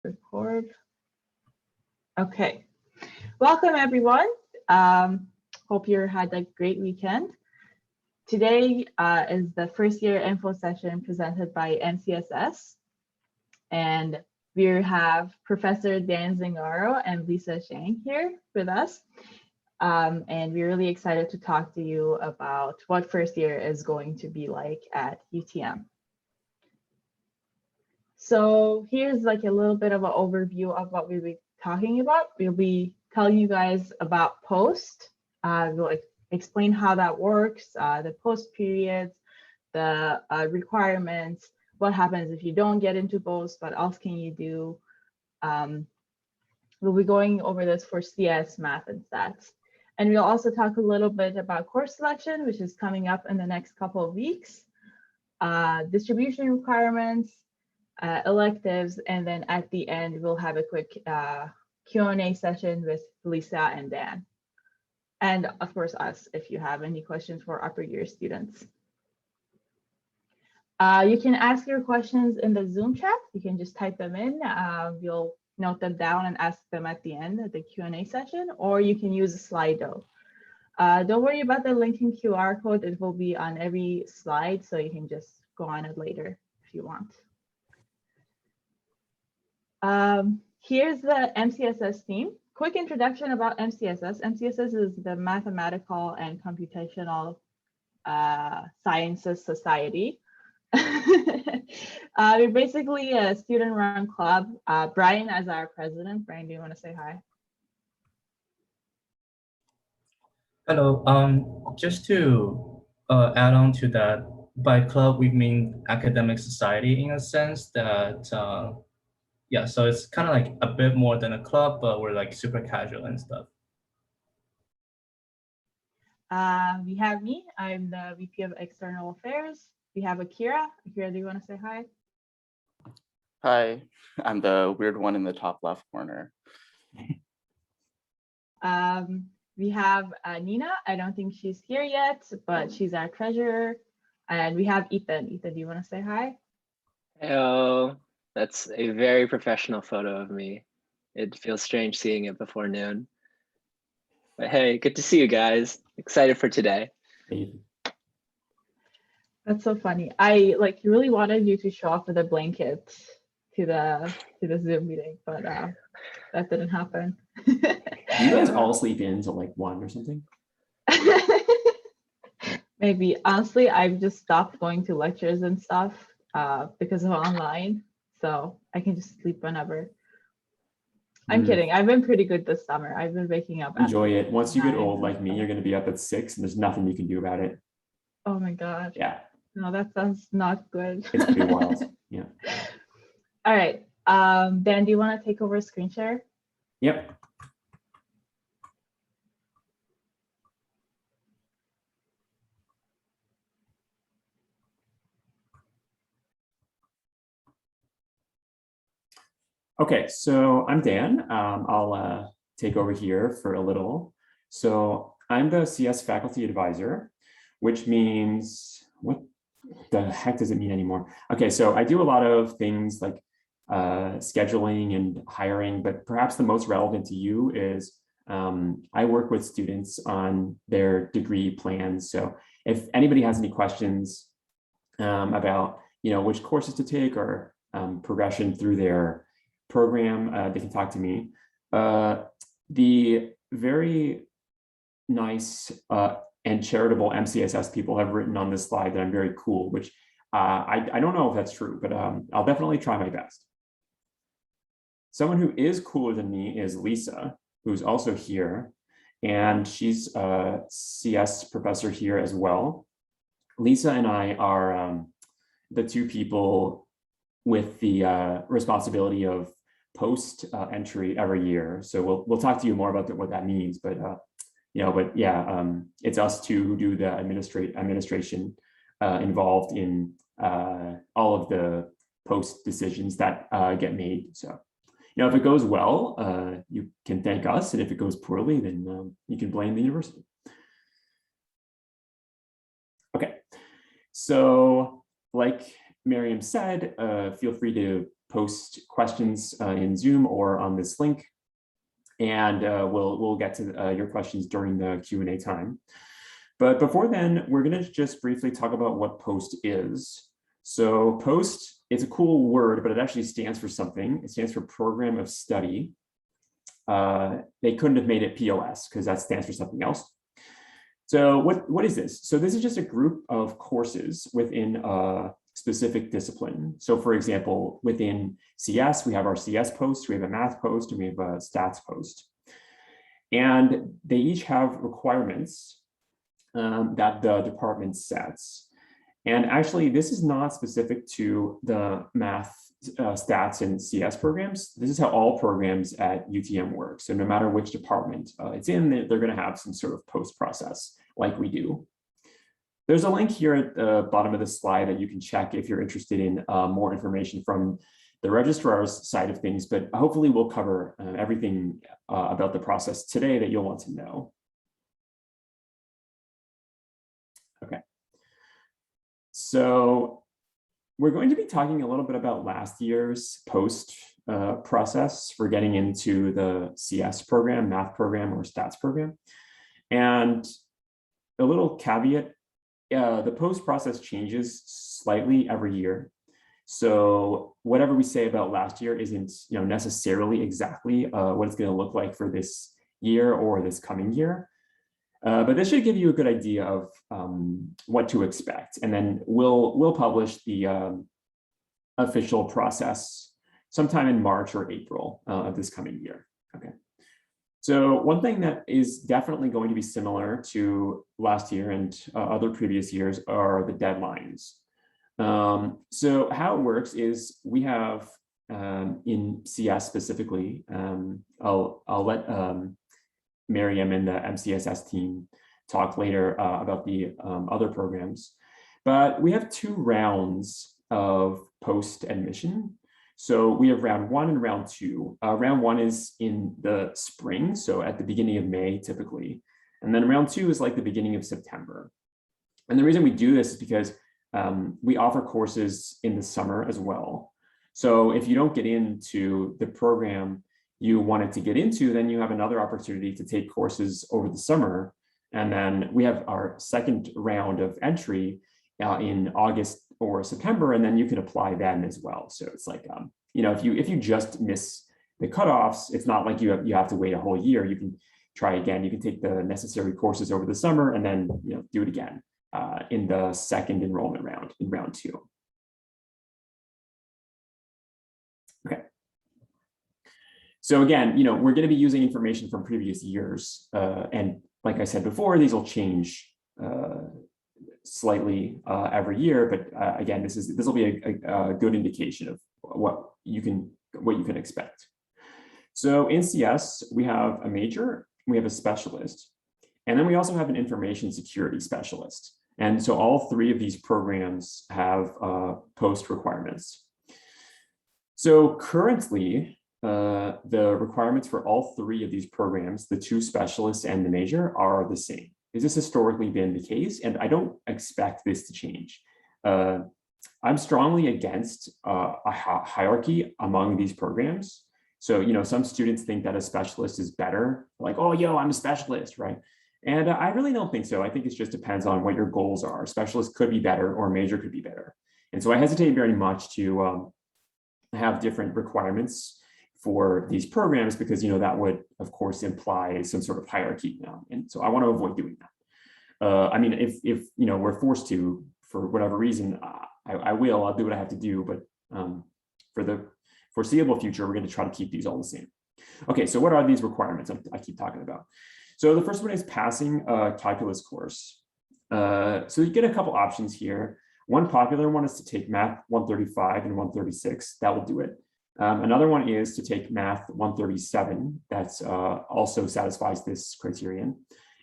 Record. Okay. Welcome, everyone. Hope you had a great weekend. Today is the first year info session presented by MCSS. And we have Professor Dan Zingaro and Lisa Shang here with us. And we're really excited to talk to you about what first year is going to be like at UTM. So here's like a little bit of an overview of what we'll be talking about. We'll be telling you guys about POST. We'll explain how that works, the POST periods, the requirements, what happens if you don't get into POST, what else can you do. We'll be going over this for CS, math, and stats. And we'll also talk a little bit about course selection, which is coming up in the next couple of weeks, distribution requirements, electives, and then at the end, we'll have a quick Q&A session with Lisa and Dan. And of course, us, if you have any questions for upper year students. You can ask your questions in the Zoom chat. You can just type them in. We'll note them down and ask them at the end of the Q&A session, or you can use a Slido. Don't worry about the linking QR code. It will be on every slide, so you can just go on it later if you want. Here's the MCSS theme. Quick introduction about MCSS. MCSS is the Mathematical and Computational Sciences Society. We're basically a student-run club. Brian as our president. Brian, do you want to say hi? Hello. Just to add on to that, by club we mean academic society in a sense that yeah, so it's kind of like a bit more than a club, but we're like super casual and stuff. We have me. I'm the VP of External Affairs. We have Akira. Akira, do you want to say hi? Hi, I'm the weird one in the top left corner. We have Nina. I don't think she's here yet, but she's our treasurer. And we have Ethan. Ethan, do you want to say hi? Hello. That's a very professional photo of me. It feels strange seeing it before noon. But hey, good to see you guys. Excited for today. That's so funny. I really wanted you to show up with a blanket to the Zoom meeting, but that didn't happen. You guys all sleep in until like 1 or something? Maybe. Honestly, I've just stopped going to lectures and stuff because of online. So I can just sleep whenever. I'm kidding. I've been pretty good this summer. I've been waking up. Enjoy it. Once you get old like me, you're going to be up at 6 and there's nothing you can do about it. Oh my God. Yeah. No, that sounds not good. It's pretty wild. Yeah. All right. Dan, do you want to take over screen share? Yep. Okay, so I'm Dan. I'll take over here for a little. So I'm the CS faculty advisor, which means, what the heck does it mean anymore? Okay, so I do a lot of things like scheduling and hiring, but perhaps the most relevant to you is I work with students on their degree plans. So if anybody has any questions about which courses to take or progression through their program, they can talk to me. The very nice and charitable MCSS people have written on this slide that I'm very cool, which I don't know if that's true, but I'll definitely try my best. Someone who is cooler than me is Lisa, who's also here, and she's a CS professor here as well. Lisa and I are the two people with the responsibility of post entry every year. So we'll talk to you more about what that means, but it's us two who do the administration involved in all of the post decisions that get made. So if it goes well, you can thank us, and if it goes poorly, then you can blame the university. Okay, so like Miriam said, feel free to post questions in Zoom or on this link, and we'll get to your questions during the Q&A time. But before then, we're going to just briefly talk about what POST is. So POST, it's a cool word, but it actually stands for something. It stands for Program of Study. They couldn't have made it POS because that stands for something else. So what is this? So this is just a group of courses within a specific discipline. So for example, within CS, we have our CS post, we have a math post, and we have a stats post. And they each have requirements that the department sets. And actually, this is not specific to the math, stats, and CS programs. This is how all programs at UTM work. So no matter which department it's in, they're going to have some sort of post process like we do. There's a link here at the bottom of the slide that you can check if you're interested in more information from the registrar's side of things, but hopefully we'll cover everything about the process today that you'll want to know. Okay. So we're going to be talking a little bit about last year's post process for getting into the CS program, math program, or stats program. And a little caveat, the post process changes slightly every year. So whatever we say about last year isn't necessarily exactly what it's going to look like for this year or this coming year. But this should give you a good idea of what to expect. And then we'll publish the official process sometime in March or April of this coming year. Okay. So one thing that is definitely going to be similar to last year and other previous years are the deadlines. So how it works is we have in CS specifically, I'll let Miriam and the MCSS team talk later about the other programs, but we have 2 rounds of post admission. So we have round 1 and round 2. Round 1 is in the spring, so at the beginning of May typically, and then round 2 is like the beginning of September. And the reason we do this is because we offer courses in the summer as well. So if you don't get into the program you wanted to get into, then you have another opportunity to take courses over the summer. And then we have our second round of entry in August or September, and then you can apply then as well. So it's like, if you just miss the cutoffs, it's not like you have to wait a whole year. You can try again. You can take the necessary courses over the summer and then do it again in the second enrollment round, in round 2. Okay. So again, we're going to be using information from previous years. And like I said before, these will change slightly every year. But again, this will be a good indication of what you can expect. So in CS, we have a major, we have a specialist, and then we also have an information security specialist. And so all 3 of these programs have post requirements. So currently, the requirements for all 3 of these programs, the 2 specialists and the major, are the same. This has historically been the case, and I don't expect this to change. I'm strongly against a hierarchy among these programs. So, some students think that a specialist is better, like, oh, I'm a specialist, right? And I really don't think so. I think it just depends on what your goals are. A specialist could be better or a major could be better. And so I hesitate very much to have different requirements for these programs because, that would, of course, imply some sort of hierarchy now. And so I want to avoid doing that. I mean, if we're forced to, for whatever reason, I'll do what I have to do. But for the foreseeable future, we're going to try to keep these all the same. Okay, so what are these requirements I keep talking about? So the first one is passing a calculus course. So you get a couple options here. One popular one is to take Math 135 and 136. That will do it. Another one is to take Math 137. That's also satisfies this criterion.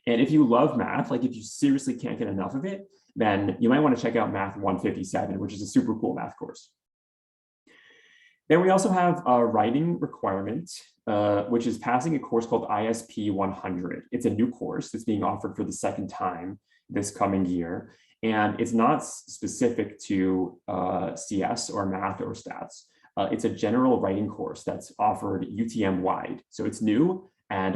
And if you love math, like if you seriously can't get enough of it, then you might want to check out Math 157, which is a super cool math course. Then we also have a writing requirement, which is passing a course called ISP 100. It's a new course that's being offered for the second time this coming year. And it's not specific to CS or math or stats. It's a general writing course that's offered UTM wide. So it's new, and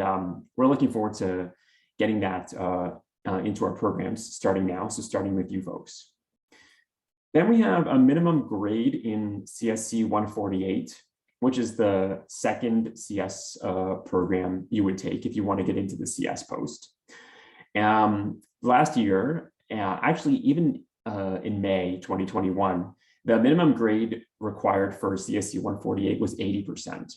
we're looking forward to getting that into our programs starting now. So starting with you folks. Then we have a minimum grade in CSC 148, which is the second CS program you would take if you want to get into the CS post. Last year, actually even in May 2021, the minimum grade required for CSC 148 was 80%.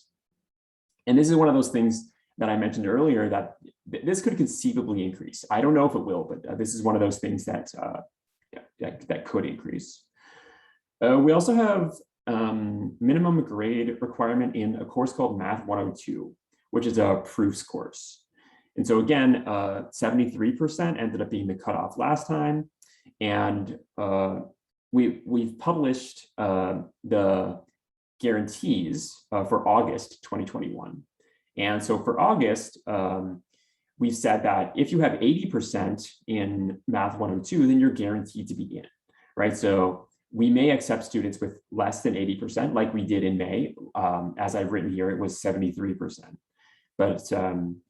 And this is one of those things that I mentioned earlier that this could conceivably increase. I don't know if it will, but this is one of those things that that could increase. We also have minimum grade requirement in a course called Math 102, which is a proofs course. And so again, 73% ended up being the cutoff last time. And we've published the guarantees for August 2021. And so for August, we said that if you have 80% in Math 102, then you're guaranteed to be in, right? So we may accept students with less than 80%, like we did in May. As I've written here, it was 73%. But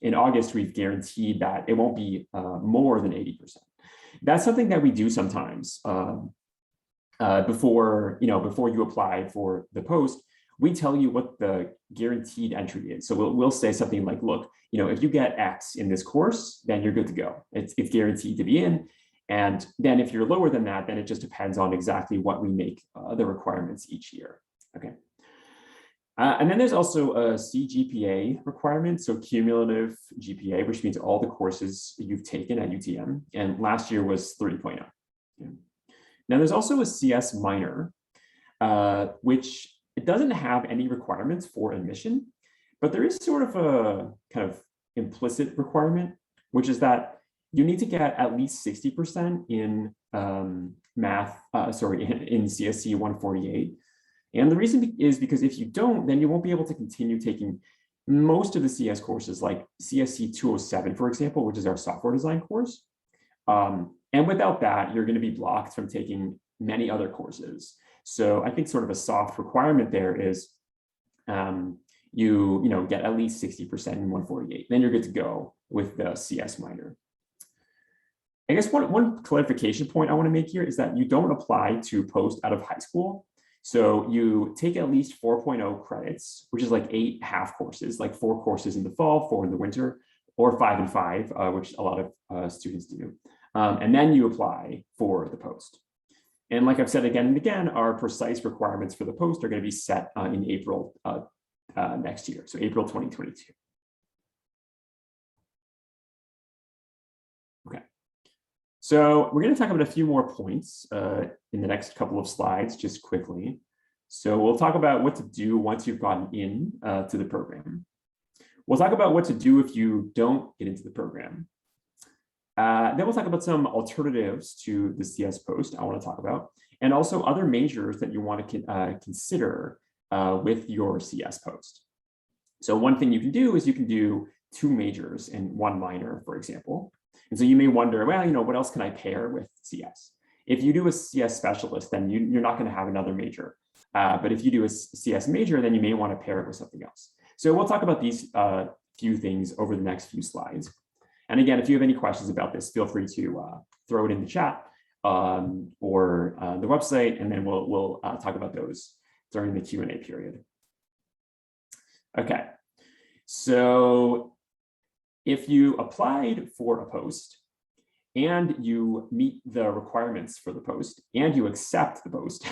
in August, we've guaranteed that it won't be more than 80%. That's something that we do sometimes before you apply for the post. We tell you what the guaranteed entry is. So we'll say something like, look, if you get X in this course, then you're good to go. It's guaranteed to be in. And then if you're lower than that, then it just depends on exactly what we make the requirements each year. Okay. And then there's also a CGPA requirement, so cumulative GPA, which means all the courses you've taken at UTM. And last year was 3.0. Yeah. Now there's also a CS minor, which it doesn't have any requirements for admission, but there is sort of a kind of implicit requirement, which is that you need to get at least 60% in in CSC 148. And the reason is because if you don't, then you won't be able to continue taking most of the CS courses, like CSC 207, for example, which is our software design course. And without that, you're going to be blocked from taking many other courses. So I think sort of a soft requirement there is you get at least 60% in 148. Then you're good to go with the CS minor. I guess one clarification point I want to make here is that you don't apply to post out of high school. So you take at least 4.0 credits, which is like 8 half courses, like 4 courses in the fall, 4 in the winter, or 5 and 5, which a lot of students do. And then you apply for the post. And like I've said again and again, our precise requirements for the post are going to be set in April next year, so April 2022. Okay. So we're going to talk about a few more points in the next couple of slides, just quickly. So we'll talk about what to do once you've gotten in to the program. We'll talk about what to do if you don't get into the program. Then we'll talk about some alternatives to the CS post I want to talk about, and also other majors that you want to consider with your CS post. So one thing you can do is you can do 2 majors and 1 minor, for example. And so you may wonder, well, what else can I pair with CS? If you do a CS specialist, then you're not going to have another major. But if you do a CS major, then you may want to pair it with something else. So we'll talk about these few things over the next few slides. And again, if you have any questions about this, feel free to throw it in the chat or the website, and then we'll talk about those during the Q&A period. Okay, so if you applied for a post and you meet the requirements for the post and you accept the post,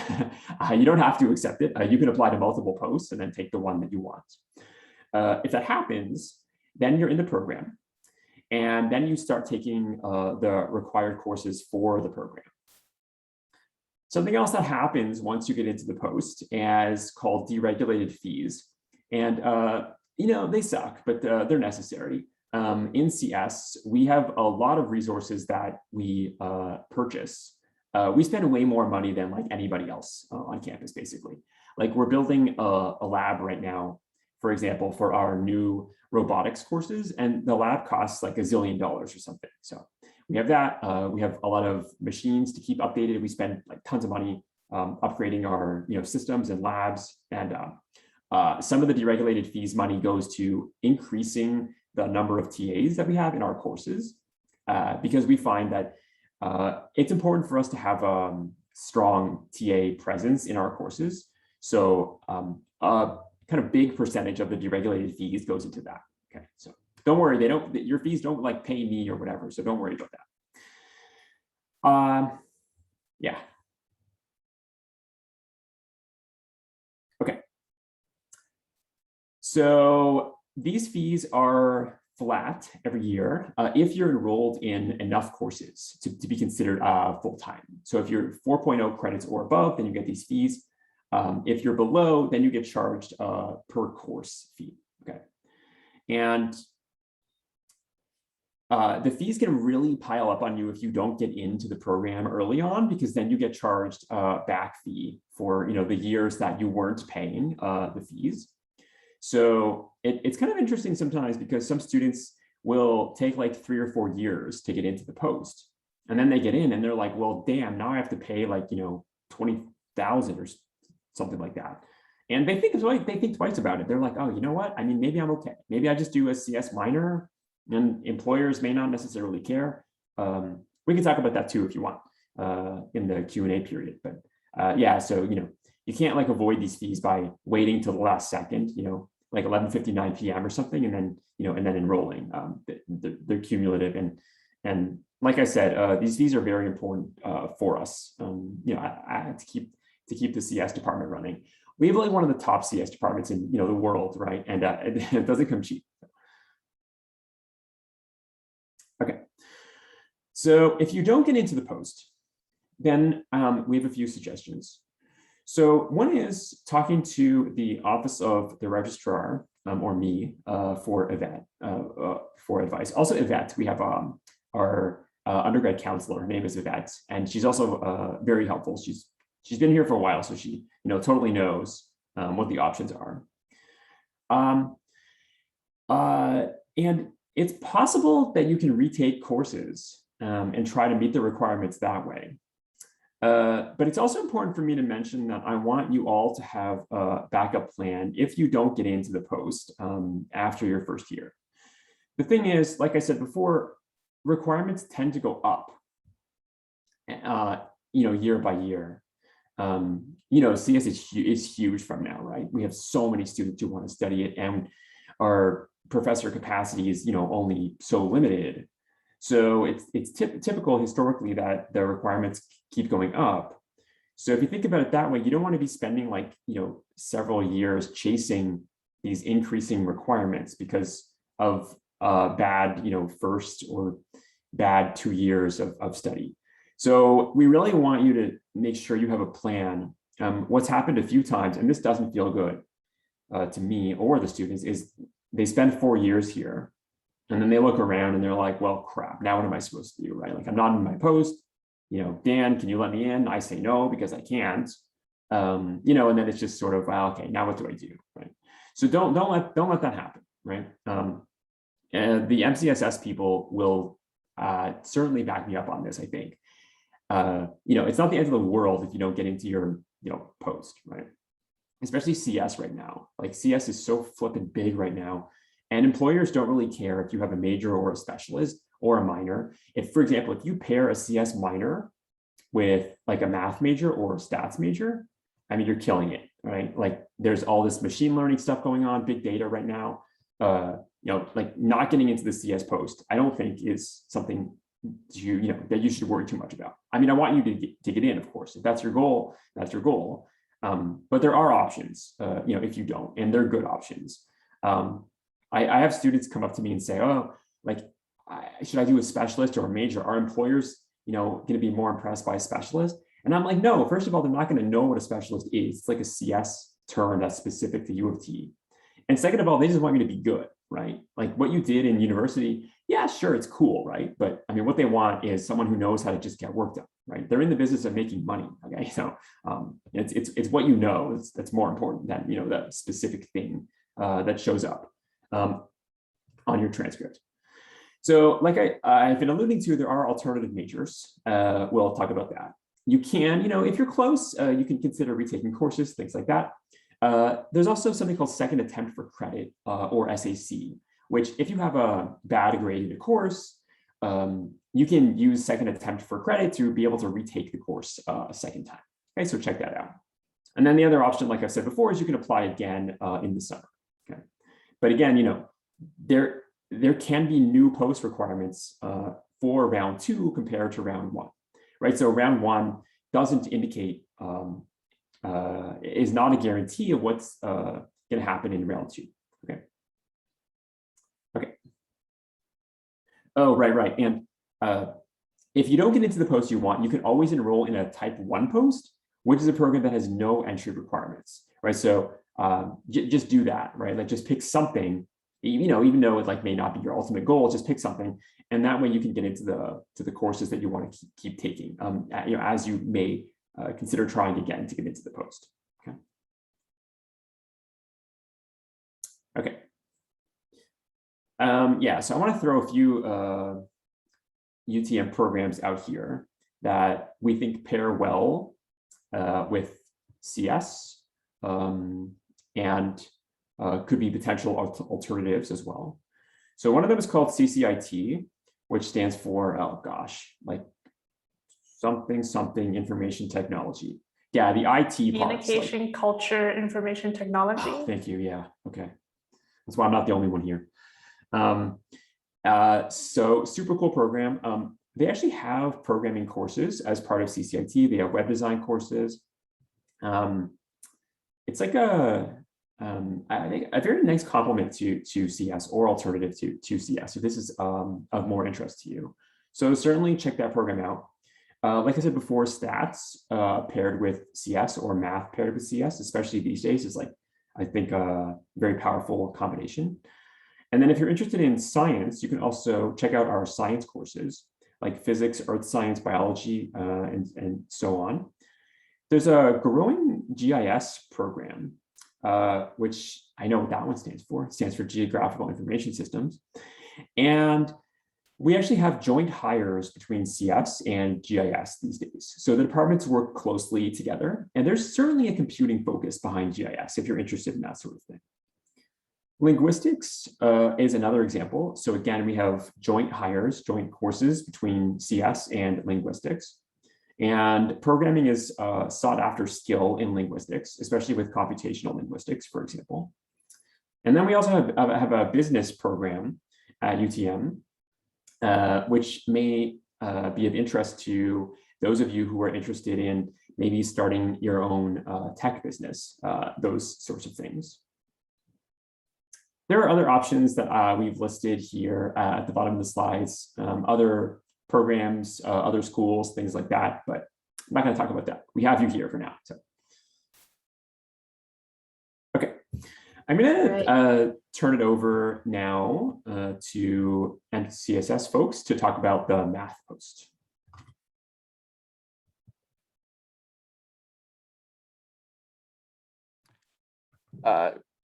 you don't have to accept it. You can apply to multiple posts and then take the one that you want. If that happens, then you're in the program. And then you start taking the required courses for the program. Something else that happens once you get into the post is called deregulated fees. And they suck, but they're necessary. In CS, we have a lot of resources that we purchase. We spend way more money than like anybody else on campus, basically. Like we're building a lab right now, for example, for our new robotics courses, and the lab costs like $1 zillion or something. So we have that. We have a lot of machines to keep updated. We spend like tons of money upgrading our systems and labs, and some of the deregulated fees money goes to increasing the number of TAs that we have in our courses, because we find that it's important for us to have strong TA presence in our courses. So a kind of big percentage of the deregulated fees goes into that. Okay, so don't worry, your fees don't like pay me or whatever, so don't worry about that. Yeah. Okay. So these fees are flat every year if you're enrolled in enough courses to be considered full-time. So if you're 4.0 credits or above, then you get these fees. If you're below, then you get charged per course fee. Okay. And the fees can really pile up on you if you don't get into the program early on, because then you get charged back fee for the years that you weren't paying the fees. So it's kind of interesting sometimes, because some students will take like 3 or 4 years to get into the post, and then they get in and they're like, well, damn, now I have to pay like 20,000 or something like that. And they think twice about it. They're like, oh, you know what? I mean, maybe I'm okay. Maybe I just do a CS minor, and employers may not necessarily care. We can talk about that too if you want in the Q&A period. But yeah, so you can't like avoid these fees by waiting till the last second, like 11:59 p.m. or something, and then and then enrolling. They're cumulative, and like I said, these fees are very important for us. I to keep the CS department running. We have like one of the top CS departments in the world, right? And it doesn't come cheap. Okay, so if you don't get into the post, then we have a few suggestions. So one is talking to the office of the registrar or me for advice. Also Yvette, we have our undergrad counselor. Her name is Yvette, and she's also very helpful. She's been here for a while, so she totally knows what the options are. And it's possible that you can retake courses and try to meet the requirements that way. But it's also important for me to mention that I want you all to have a backup plan if you don't get into the post after your first year. The thing is, like I said before, requirements tend to go up, year by year. CS is huge from now, right? We have so many students who want to study it, and our professor capacity is, only so limited. So it's typical historically that the requirements keep going up. So if you think about it that way, you don't want to be spending like, several years chasing these increasing requirements because of bad, first or bad 2 years of study. So we really want you to make sure you have a plan. What's happened a few times, and this doesn't feel good to me or the students, is they spend 4 years here, and then they look around and they're like, well, crap, now what am I supposed to do, right? Like, I'm not in my post, Dan, can you let me in? I say no, because I can't, and then it's just sort of, well, okay, now what do I do, right? So don't let that happen, right? And the MCSS people will certainly back me up on this, I think. It's not the end of the world if you don't get into your, post, right? Especially CS right now. Like, CS is so flippin' big right now. And employers don't really care if you have a major or a specialist or a minor. If, for example, if you pair a CS minor with like a math major or a stats major, I mean, you're killing it, right? Like, there's all this machine learning stuff going on, big data right now. Like, not getting into the CS post, I don't think is something that you should worry too much about. I mean, I want you to get in, of course. If that's your goal, that's your goal. But there are options, if you don't, and they're good options. I have students come up to me and say, oh, like, should I do a specialist or a major? Are employers, going to be more impressed by a specialist? And I'm like, no, first of all, they're not going to know what a specialist is. It's like a CS term that's specific to U of T. And second of all, they just want you to be good, right? Like, what you did in university, yeah, sure, it's cool, right? But I mean, what they want is someone who knows how to just get work done, right? They're in the business of making money, okay? So it's what that's more important than, the specific thing that shows up on your transcript. So like I've been alluding to, there are alternative majors. We'll talk about that. you can, if you're close, you can consider retaking courses, things like that. There's also something called second attempt for credit, or SAC, which if you have a bad grade in a course, you can use second attempt for credit to be able to retake the course a second time. Okay, so check that out. And then the other option, like I said before, is you can apply again in the summer. Okay, but again, there can be new post requirements for round 2 compared to round 1, right? So round 1 doesn't indicate, is not a guarantee of what's going to happen in round 2. Okay. Okay. Oh, right. And if you don't get into the post you want, you can always enroll in a type 1 post, which is a program that has no entry requirements, right? So just do that, right? Like just pick something, even though it may not be your ultimate goal, just pick something, and that way you can get into the courses that you want to keep taking, as you may consider trying again to get into the post. Okay. Okay. Yeah, so I want to throw a few UTM programs out here that we think pair well with CS and could be potential alternatives as well. So one of them is called CCIT, which stands for, oh gosh, like something information technology. Yeah, the IT part. Communication, culture, information technology. Oh, thank you. Yeah. Okay. That's why I'm not the only one here. So super cool program. They actually have programming courses as part of CCIT. They have web design courses. It's like I think a very nice complement to CS, or alternative to CS, if this is of more interest to you. So certainly check that program out. Like I said before, stats paired with CS, or math paired with CS, especially these days, is I think a very powerful combination. And then if you're interested in science, you can also check out our science courses like physics, earth science, biology, and so on. There's a growing GIS program, which I know what that one stands for. It stands for Geographical Information Systems. And we actually have joint hires between CS and GIS these days. So the departments work closely together, and there's certainly a computing focus behind GIS if you're interested in that sort of thing. Linguistics is another example. So again, we have joint hires, joint courses between CS and linguistics. And programming is a sought after skill in linguistics, especially with computational linguistics, for example. And then we also have a business program at UTM, which may be of interest to those of you who are interested in maybe starting your own tech business, those sorts of things. There are other options that we've listed here at the bottom of the slides, other programs, other schools, things like that, but I'm not going to talk about that. We have you here for now. So. Okay, I'm going to turn it over now to MCSS folks to talk about the math post.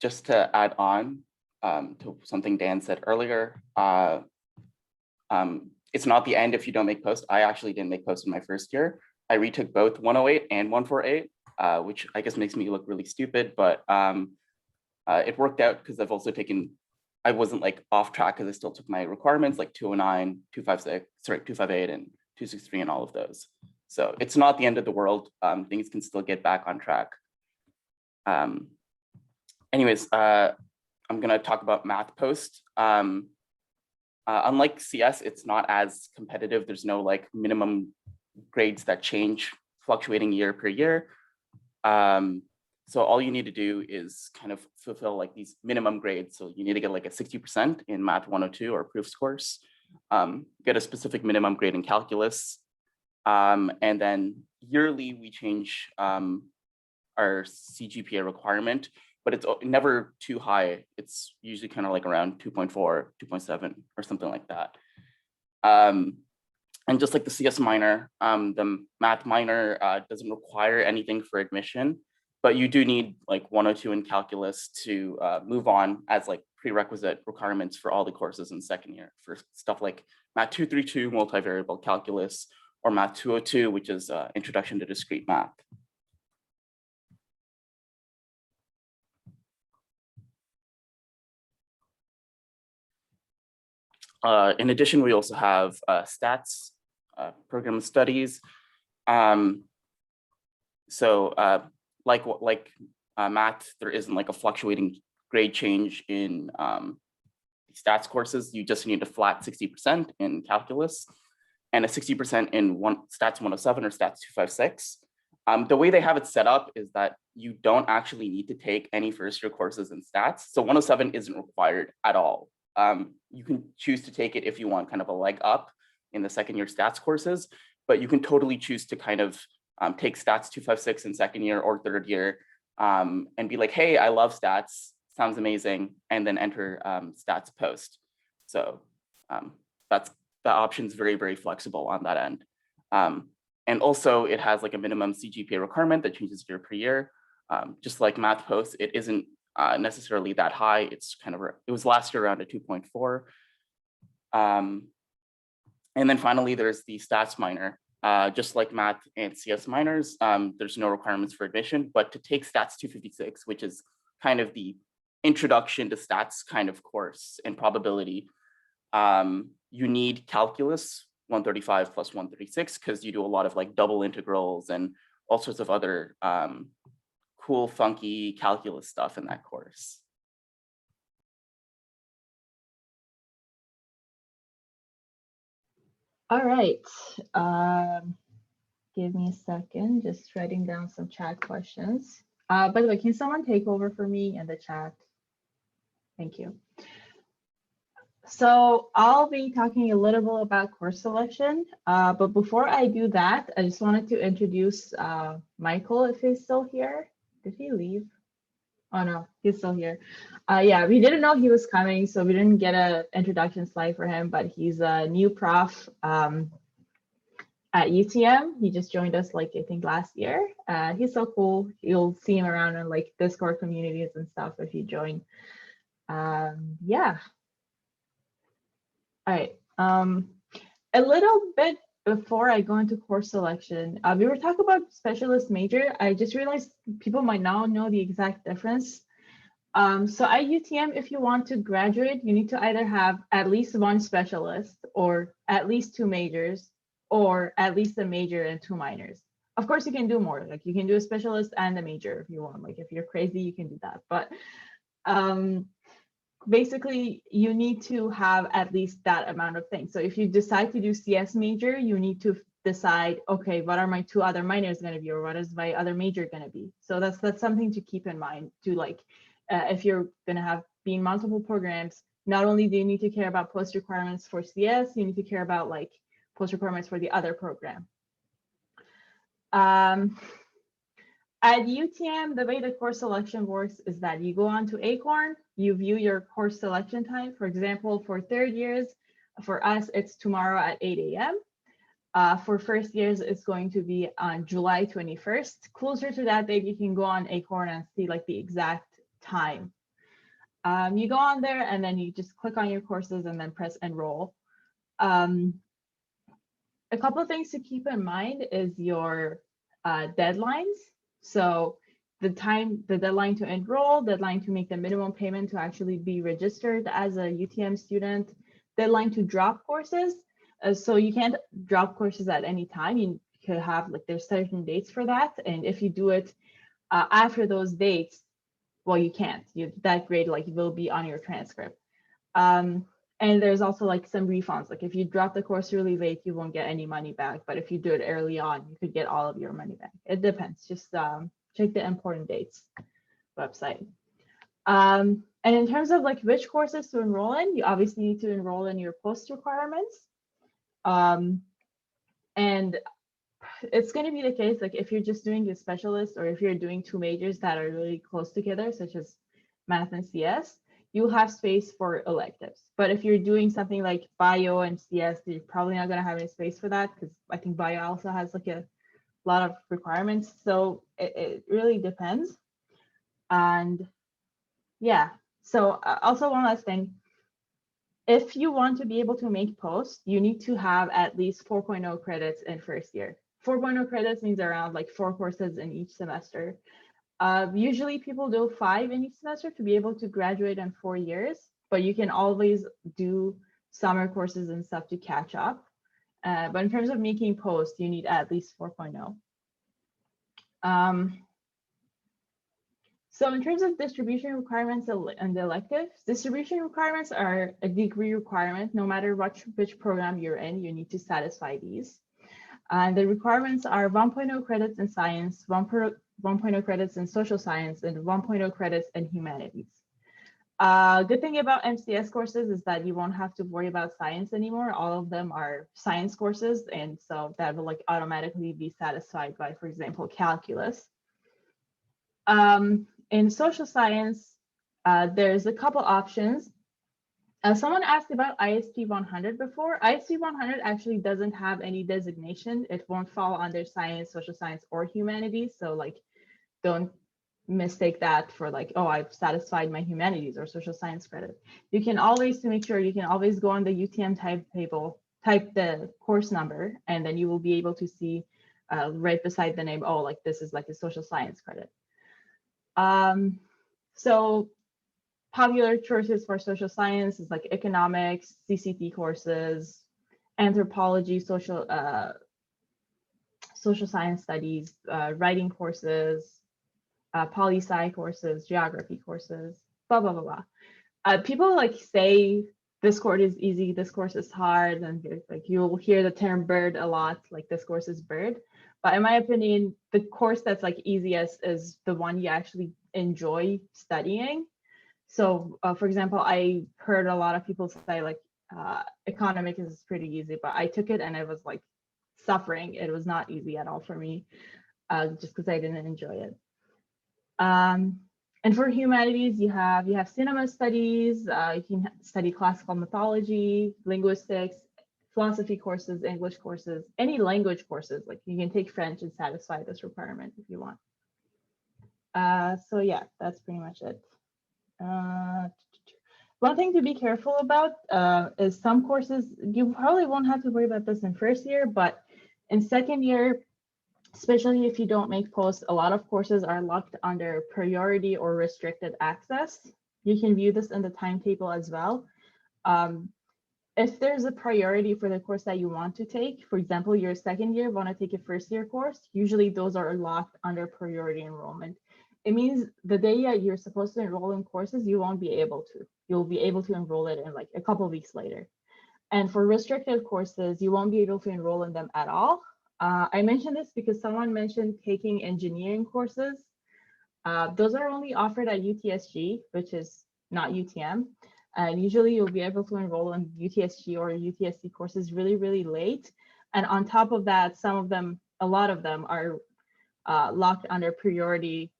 Just to add on to something Dan said earlier, it's not the end if you don't make post. I actually didn't make post in my first year. I retook both 108 and 148, which I guess makes me look really stupid, but it worked out because I've also taken, I wasn't off track because I still took my requirements like 209, 258 and 263 and all of those. So it's not the end of the world. Things can still get back on track. Anyways, I'm gonna talk about math post. Unlike CS, it's not as competitive. There's no minimum grades that change fluctuating year per year. So all you need to do is kind of fulfill these minimum grades. So you need to get a 60% in Math 102 or proofs course, get a specific minimum grade in calculus. And then yearly we change our CGPA requirement, but it's never too high. It's usually kind of around 2.4, 2.7 or something like that. And just like the CS minor, the math minor doesn't require anything for admission, but you do need 102 in calculus to move on as prerequisite requirements for all the courses in second year for stuff like Math 232, multivariable calculus, or Math 202, which is Introduction to Discrete Math. In addition, we also have stats, program studies. Like math, there isn't like a fluctuating grade change in stats courses. You just need a flat 60% in calculus and a 60% in stats 107 or stats 256. The way they have it set up is that you don't actually need to take any first year courses in stats. So 107 isn't required at all. You can choose to take it if you want kind of a leg up in the second year stats courses, but you can totally choose to kind of take stats 256 in second year or third year and be like, hey, I love stats, sounds amazing, and then enter stats post. So the option's very, very flexible on that end. And also it has like a minimum CGPA requirement that changes year per year. Just like math post, it isn't necessarily that high. It's kind of, it was last year around a 2.4. And then finally, there's the stats minor. Just like math and CS minors, there's no requirements for admission, but to take stats 256, which is kind of the introduction to stats kind of course and probability, you need calculus 135 plus 136 because you do a lot of like double integrals and all sorts of other cool, funky calculus stuff in that course. All right. Give me a second, just writing down some chat questions. By the way, can someone take over for me in the chat? Thank you. So I'll be talking a little bit about course selection, but before I do that, I just wanted to introduce Michael, if he's still here. Did he leave? Oh no, he's still here. Yeah, we didn't know he was coming, so we didn't get an introduction slide for him, but he's a new prof at UTM. He just joined us like I think last year. He's so cool. You'll see him around in like Discord communities and stuff if you join. Yeah. All right. A little bit before I go into course selection, we were talking about specialist major. I just realized people might not know the exact difference. So at UTM, if you want to graduate, you need to either have at least one specialist or at least 2 majors or at least a major and 2 minors. Of course, you can do more. Like you can do a specialist and a major if you want. Like if you're crazy, you can do that. But basically, you need to have at least that amount of things. So if you decide to do CS major, you need to decide, okay, what are my 2 other minors going to be, or what is my other major going to be? So that's something to keep in mind. To like, if you're going to have be in multiple programs, not only do you need to care about post requirements for CS, you need to care about like post requirements for the other program. At UTM, the way the course selection works is that you go on to Acorn, you view your course selection time. For example, for third years, for us, it's tomorrow at 8 a.m. For first years, it's going to be on July 21st. Closer to that date, you can go on Acorn and see like the exact time. You go on there and then you just click on your courses and then press enroll. A couple of things to keep in mind is your deadlines. So the deadline to enroll, deadline to make the minimum payment to actually be registered as a UTM student, deadline to drop courses. So you can't drop courses at any time. You could have like there's certain dates for that. And if you do it after those dates, well, you can't. That grade like will be on your transcript. And there's also like some refunds. Like if you drop the course really late, you won't get any money back. But if you do it early on, you could get all of your money back. It depends. Just check the important dates website. And in terms of like which courses to enroll in, you obviously need to enroll in your post requirements. And it's going to be the case like if you're just doing a specialist or if you're doing 2 majors that are really close together, such as math and CS, you'll have space for electives. But if you're doing something like bio and CS, you're probably not going to have any space for that because I think bio also has like a lot of requirements. So it really depends. And yeah, so also one last thing. if you want to be able to make posts, you need to have at least 4.0 credits in first year. 4.0 credits means around like 4 courses in each semester. Usually people do 5 in each semester to be able to graduate in 4 years, but you can always do summer courses and stuff to catch up. But in terms of making posts, you need at least 4.0. So in terms of distribution requirements and the electives, distribution requirements are a degree requirement. No matter which program you're in, you need to satisfy these. And the requirements are 1.0 credits in science, 1.0 credits in social science, and 1.0 credits in humanities. Good thing about MCS courses is that you won't have to worry about science anymore. All of them are science courses, and so that will like automatically be satisfied by, for example, calculus. In social science, there's a couple options. Someone asked about ISP 100 before. ISP 100 actually doesn't have any designation. It won't fall under science, social science, or humanities. So like, don't mistake that for like, oh, I've satisfied my humanities or social science credit. You can always, to make sure, you can always go on the UTM timetable, type the course number, and then you will be able to see right beside the name, oh, like this is like a social science credit. So popular choices for social science is like economics, CCT courses, anthropology, social science studies, writing courses, poli-sci courses, geography courses, blah, blah, blah, blah. People like say this course is easy, this course is hard, and like you'll hear the term bird a lot, like this course is bird. But in my opinion, the course that's like easiest is the one you actually enjoy studying. So for example, I heard a lot of people say like economics is pretty easy, but I took it and it was like suffering. It was not easy at all for me, just because I didn't enjoy it. And for humanities, you have cinema studies, you can study classical mythology, linguistics, philosophy courses, English courses, any language courses. Like you can take French and satisfy this requirement if you want. So yeah, that's pretty much it. One thing to be careful about is some courses, you probably won't have to worry about this in first year, but in second year, especially if you don't make posts, a lot of courses are locked under priority or restricted access. You can view this in the timetable as well. If there's a priority for the course that you want to take, for example, your second year want to take a first year course, usually those are locked under priority enrollment. It means the day that you're supposed to enroll in courses, you won't be able to. You'll be able to enroll it in like a couple of weeks later. And for restricted courses, you won't be able to enroll in them at all. I mentioned this because someone mentioned taking engineering courses. Those are only offered at UTSG, which is not UTM. And usually you'll be able to enroll in UTSG or UTSC courses really, really late. And on top of that, some of them, a lot of them are locked under priority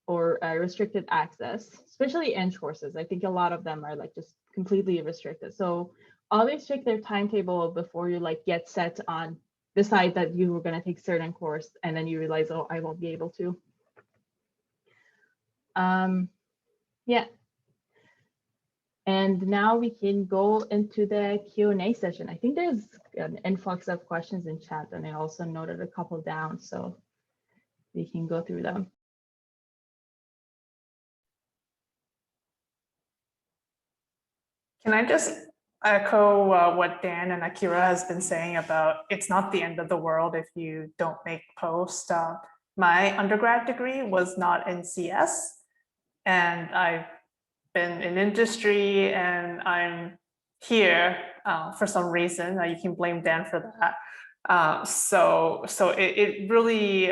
or restricted access, especially Eng courses. I think a lot of them are like just completely restricted. So always check their timetable before you like get set on, decide that you were gonna take certain course and then you realize, oh, I won't be able to. Yeah. And now we can go into the Q&A session. I think there's an influx of questions in chat, and I also noted a couple down, so we can go through them. Can I just echo what Dan and Akira has been saying about it's not the end of the world if you don't make posts. My undergrad degree was not in CS, and I've been in industry, and I'm here for some reason. You can blame Dan for that. So it really,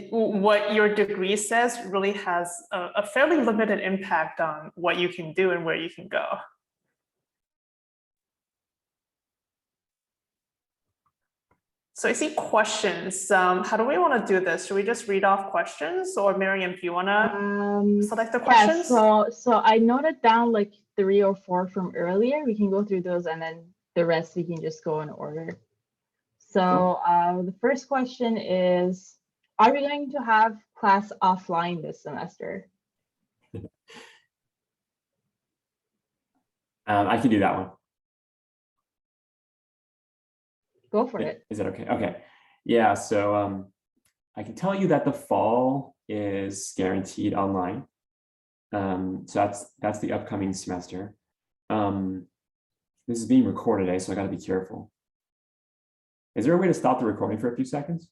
what your degree says really has a fairly limited impact on what you can do and where you can go. So I see questions. How do we want to do this? Should we just read off questions, or Miriam, do you want to select the questions? Yeah, so I noted down like 3 or 4 from earlier. We can go through those, and then the rest we can just go in order. So the first question is, are we going to have class offline this semester? I can do that one. Go for it. Is it okay? Okay. Yeah, so I can tell you that the fall is guaranteed online. So that's the upcoming semester. This is being recorded today, so I got to be careful. Is there a way to stop the recording for a few seconds?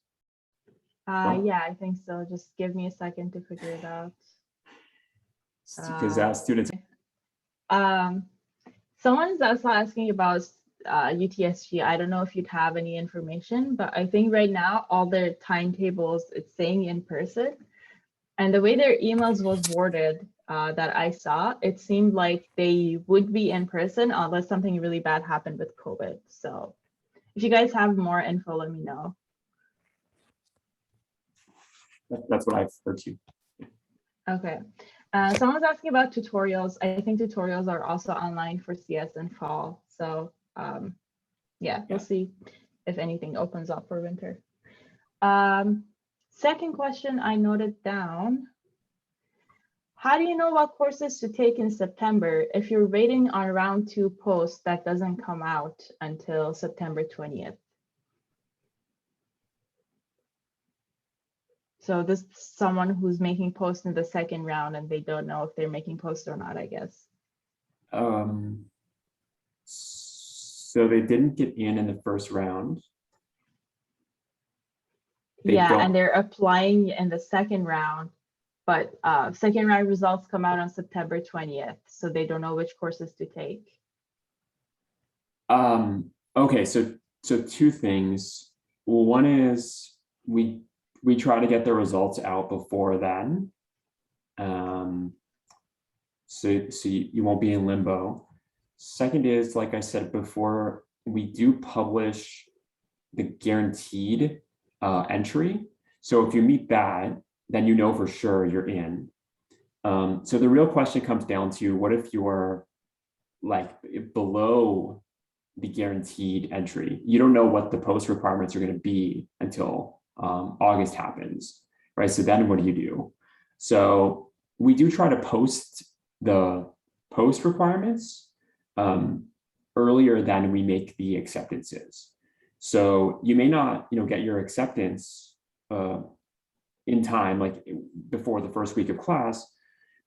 Yeah, I think so. Just give me a second to figure it out. Because students. Someone's also asking about UTSG. I don't know if you'd have any information, but I think right now all their timetables, it's saying in person. And the way their emails was worded that I saw, it seemed like they would be in person unless something really bad happened with COVID. So if you guys have more info, let me know. That's what I've heard too. Okay. Someone's asking about tutorials. I think tutorials are also online for CS in fall. So yeah, we'll see if anything opens up for winter. Second question I noted down. How do you know what courses to take in September if you're waiting on round 2 post that doesn't come out until September 20th? So this is someone who's making posts in the second round and they don't know if they're making posts or not, I guess. So they didn't get in the first round. And they're applying in the second round, but second round results come out on September 20th, so they don't know which courses to take. Okay, so two things. One is we try to get the results out before then. So you won't be in limbo. Second is, like I said before, we do publish the guaranteed entry. So if you meet that, then you know for sure you're in. So the real question comes down to, what if you're like below the guaranteed entry? You don't know what the post requirements are going to be until August happens, right? So then what do you do? So we do try to post the post requirements earlier than we make the acceptances. So you may not, get your acceptance in time, like before the first week of class,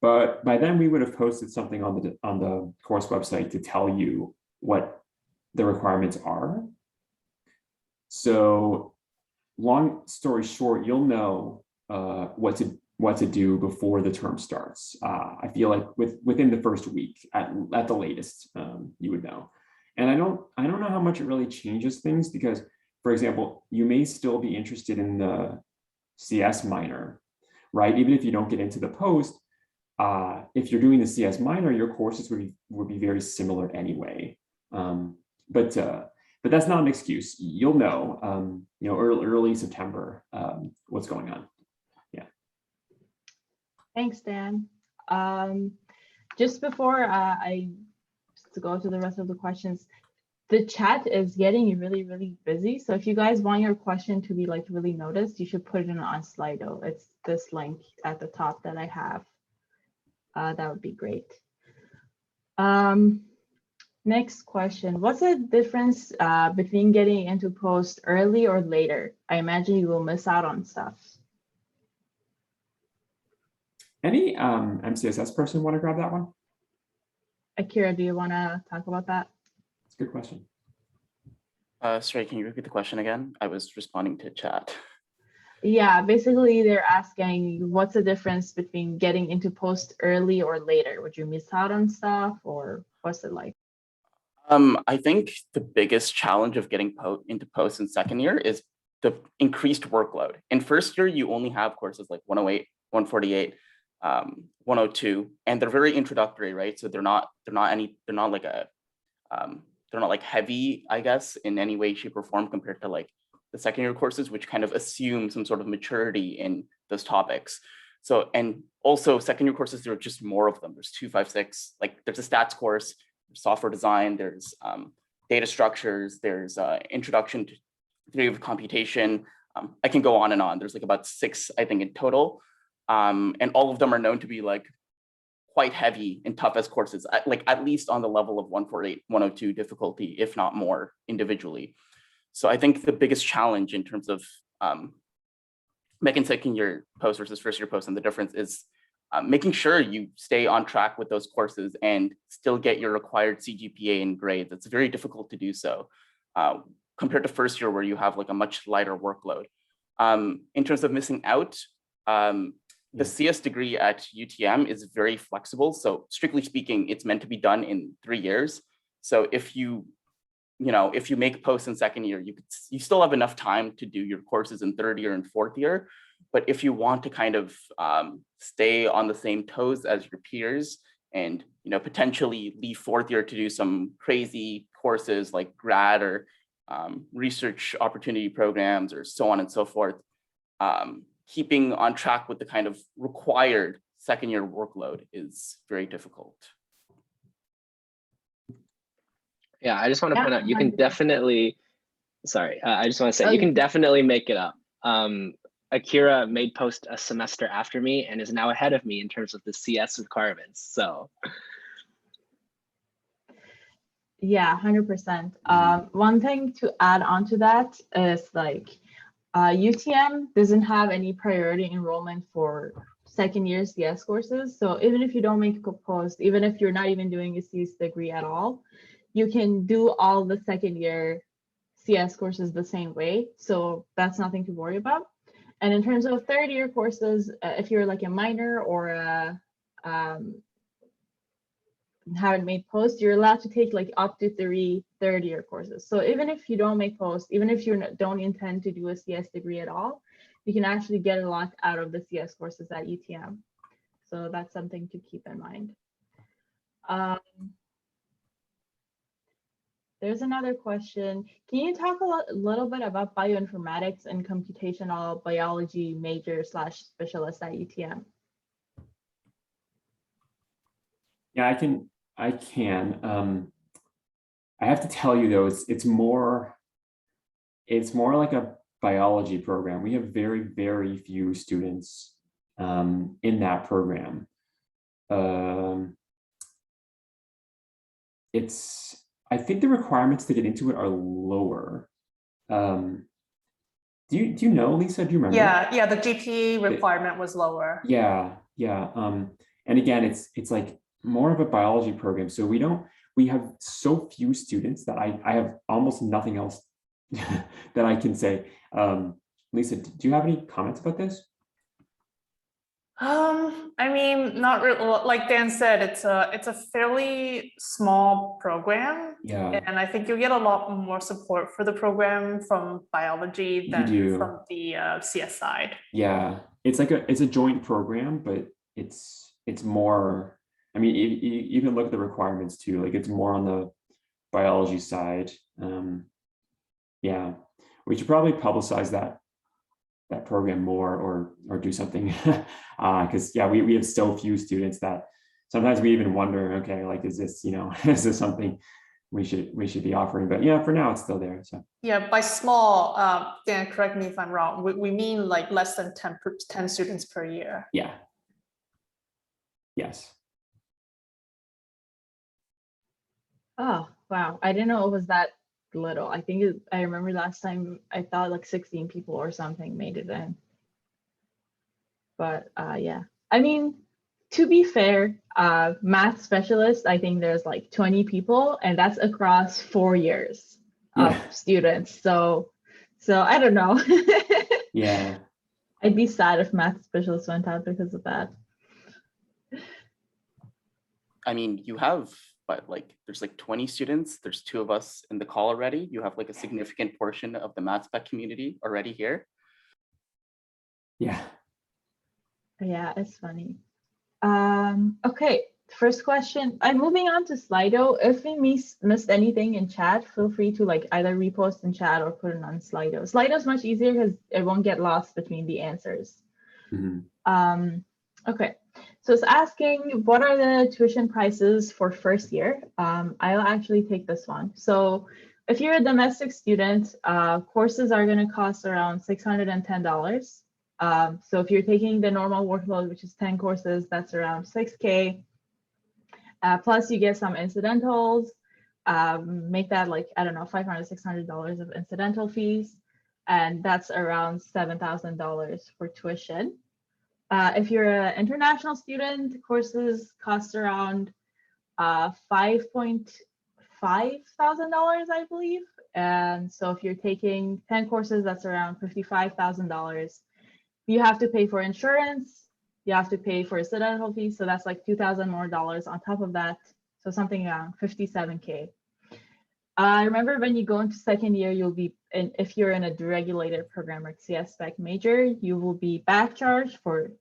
but by then we would have posted something on the course website to tell you what the requirements are. So long story short, you'll know what to do before the term starts. I feel like within the first week at the latest, you would know. And I don't know how much it really changes things, because, for example, you may still be interested in the CS minor, right? Even if you don't get into the post, if you're doing the CS minor, your courses would be very similar anyway. But that's not an excuse. You'll know, early September, what's going on. Yeah. Thanks, Dan. Just before to go to the rest of the questions, the chat is getting really, really busy. So if you guys want your question to be like really noticed, you should put it on Slido. It's this link at the top that I have. That would be great. Next question. What's the difference between getting into post early or later? I imagine you will miss out on stuff. Any MCSS person want to grab that one? Akira, do you want to talk about that? It's a good question. Sorry, can you repeat the question again? I was responding to chat. Yeah, basically they're asking what's the difference between getting into post early or later? Would you miss out on stuff, or what's it like? I think the biggest challenge of getting into post in second year is the increased workload. In first year, you only have courses like 108, 148, 102, and they're very introductory, right? So they're not like heavy, I guess, in any way, shape, or form compared to like the second year courses, which kind of assume some sort of maturity in those topics. So, and also second year courses, there are just more of them. There's 2, 5, 6, like there's a stats course, there's software design, there's data structures, there's introduction to theory of computation. I can go on and on. There's like about 6, I think, in total. And all of them are known to be like quite heavy and tough as courses, like at least on the level of 148, 102 difficulty, if not more individually. So I think the biggest challenge in terms of making second year post versus first year post, and the difference is making sure you stay on track with those courses and still get your required CGPA and grades. It's very difficult to do so compared to first year where you have like a much lighter workload. In terms of missing out, the CS degree at UTM is very flexible. So strictly speaking, it's meant to be done in 3 years. So if you make posts in second year, you still have enough time to do your courses in third year and fourth year. But if you want to kind of stay on the same toes as your peers and potentially leave fourth year to do some crazy courses like grad or research opportunity programs or so on and so forth, keeping on track with the kind of required second year workload is very difficult. Yeah, I just want to point out, you can 100%. definitely, I just want to say, you can definitely make it up. Akira made post a semester after me and is now ahead of me in terms of the CS requirements, so. Yeah, 100%. One thing to add on to that is like, UTM doesn't have any priority enrollment for second year CS courses. So even if you don't make a post, even if you're not even doing a CS degree at all, you can do all the second year CS courses the same way. So that's nothing to worry about. And in terms of third year courses, if you're like a minor or a haven't made post, you're allowed to take like up to 3 third year courses. So even if you don't make post, even if you don't intend to do a CS degree at all, you can actually get a lot out of the CS courses at UTM. So that's something to keep in mind. There's another question. Can you talk a little bit about bioinformatics and computational biology major / specialist at UTM? Yeah, I can. I have to tell you though, it's more like a biology program. We have very, very few students in that program. I think the requirements to get into it are lower. Do you know, Lisa? Do you remember? Yeah, the GPA requirement was lower. Yeah. And again, it's like more of a biology program. So we have so few students that I have almost nothing else that I can say. Lisa, do you have any comments about this? I mean, not really. Like Dan said, it's a fairly small program. Yeah. And I think you get a lot more support for the program from biology than from the CS side. Yeah, it's a joint program, but it's more. I mean, you can look at the requirements too. Like it's more on the biology side. Yeah, we should probably publicize that program more or do something because yeah, we have so few students that sometimes we even wonder, okay, like is this is this something we should be offering? But yeah, for now it's still there. So yeah, by small, Dan, correct me if I'm wrong, we mean like less than 10 students per year. Yeah. Yes. Oh, wow. I didn't know it was that little. I remember last time I thought like 16 people or something made it in. But yeah, I mean, to be fair, math specialist, I think there's like 20 people and that's across 4 years of students. So I don't know. Yeah. I'd be sad if math specialists went out because of that. I mean, you have, but like there's like 20 students, there's 2 of us in the call already. You have like a significant portion of the math spec community already here. Yeah. Yeah, it's funny. Okay, first question. I'm moving on to Slido. If we missed anything in chat, feel free to like either repost in chat or put it on Slido. Slido is much easier because it won't get lost between the answers. Mm-hmm. Okay, so it's asking what are the tuition prices for first year? I'll actually take this one. So if you're a domestic student, courses are going to cost around $610. So if you're taking the normal workload, which is 10 courses, that's around $6K. Plus you get some incidentals, make that like, I don't know, $500, $600 of incidental fees. And that's around $7,000 for tuition. If you're an international student, courses cost around $5,500, I believe. And so if you're taking 10 courses, that's around $55,000. You have to pay for insurance, you have to pay for incidental fees. So that's like $2,000 more on top of that. So something around 57K. I remember when you go into second year, you'll be, if you're in a deregulated program or CS spec major, you will be back charged for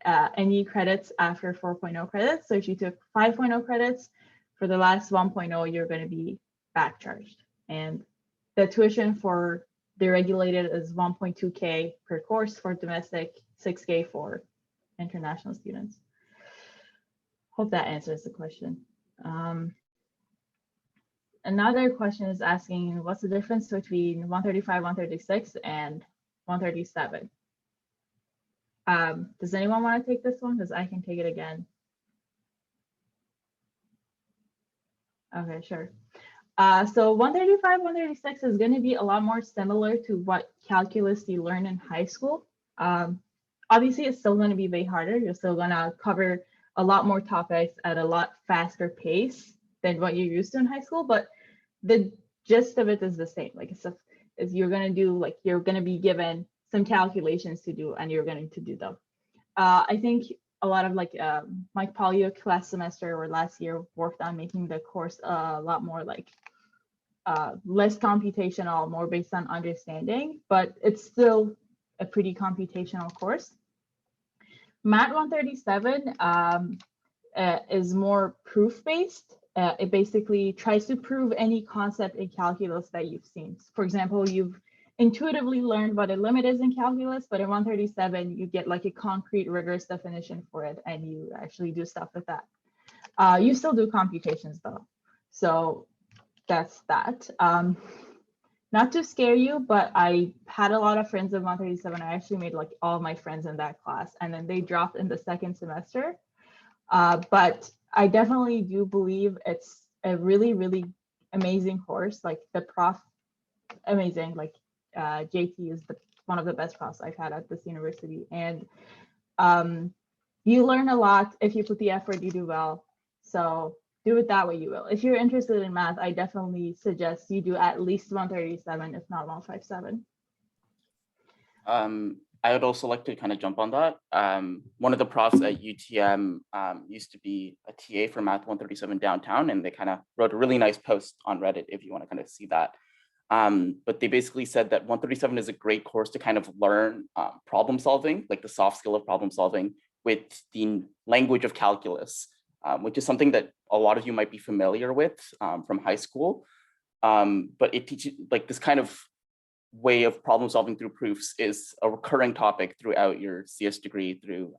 any credits after 4.0 credits. So if you took 5.0 credits, for the last 1.0, you're going to be back charged. And the tuition for deregulated is 1.2K per course for domestic, 6K for international students. Hope that answers the question. Another question is asking, what's the difference between 135, 136, and 137? Does anyone want to take this one? Because I can take it again. Okay, sure. So 135, 136 is going to be a lot more similar to what calculus you learn in high school. Obviously, it's still going to be way harder. You're still going to cover a lot more topics at a lot faster pace than what you're used to in high school, but the gist of it is the same. Like it's you're going to do, like, you're going to be given some calculations to do, and you're going to do them. I think a lot of like Mike Polyuk last semester or last year worked on making the course a lot more like less computational, more based on understanding, but it's still a pretty computational course. Math 137 is more proof-based. It basically tries to prove any concept in calculus that you've seen. For example, you've intuitively learned what a limit is in calculus, but in 137, you get like a concrete, rigorous definition for it, and you actually do stuff with that. You still do computations though. So that's that. Not to scare you, but I had a lot of friends in 137. I actually made like all my friends in that class, and then they dropped in the second semester. But I definitely do believe it's a really, really amazing course. Like the prof, amazing. Like JT is one of the best profs I've had at this university. And you learn a lot. If you put the effort, you do well. So do it that way, you will. If you're interested in math, I definitely suggest you do at least 137, if not 157. I would also like to kind of jump on that. One of the profs at UTM used to be a TA for Math 137 downtown, and they kind of wrote a really nice post on Reddit if you want to kind of see that. But they basically said that 137 is a great course to kind of learn problem solving, like the soft skill of problem solving with the language of calculus, which is something that a lot of you might be familiar with from high school. But it teaches like this kind of way of problem solving through proofs is a recurring topic throughout your CS degree through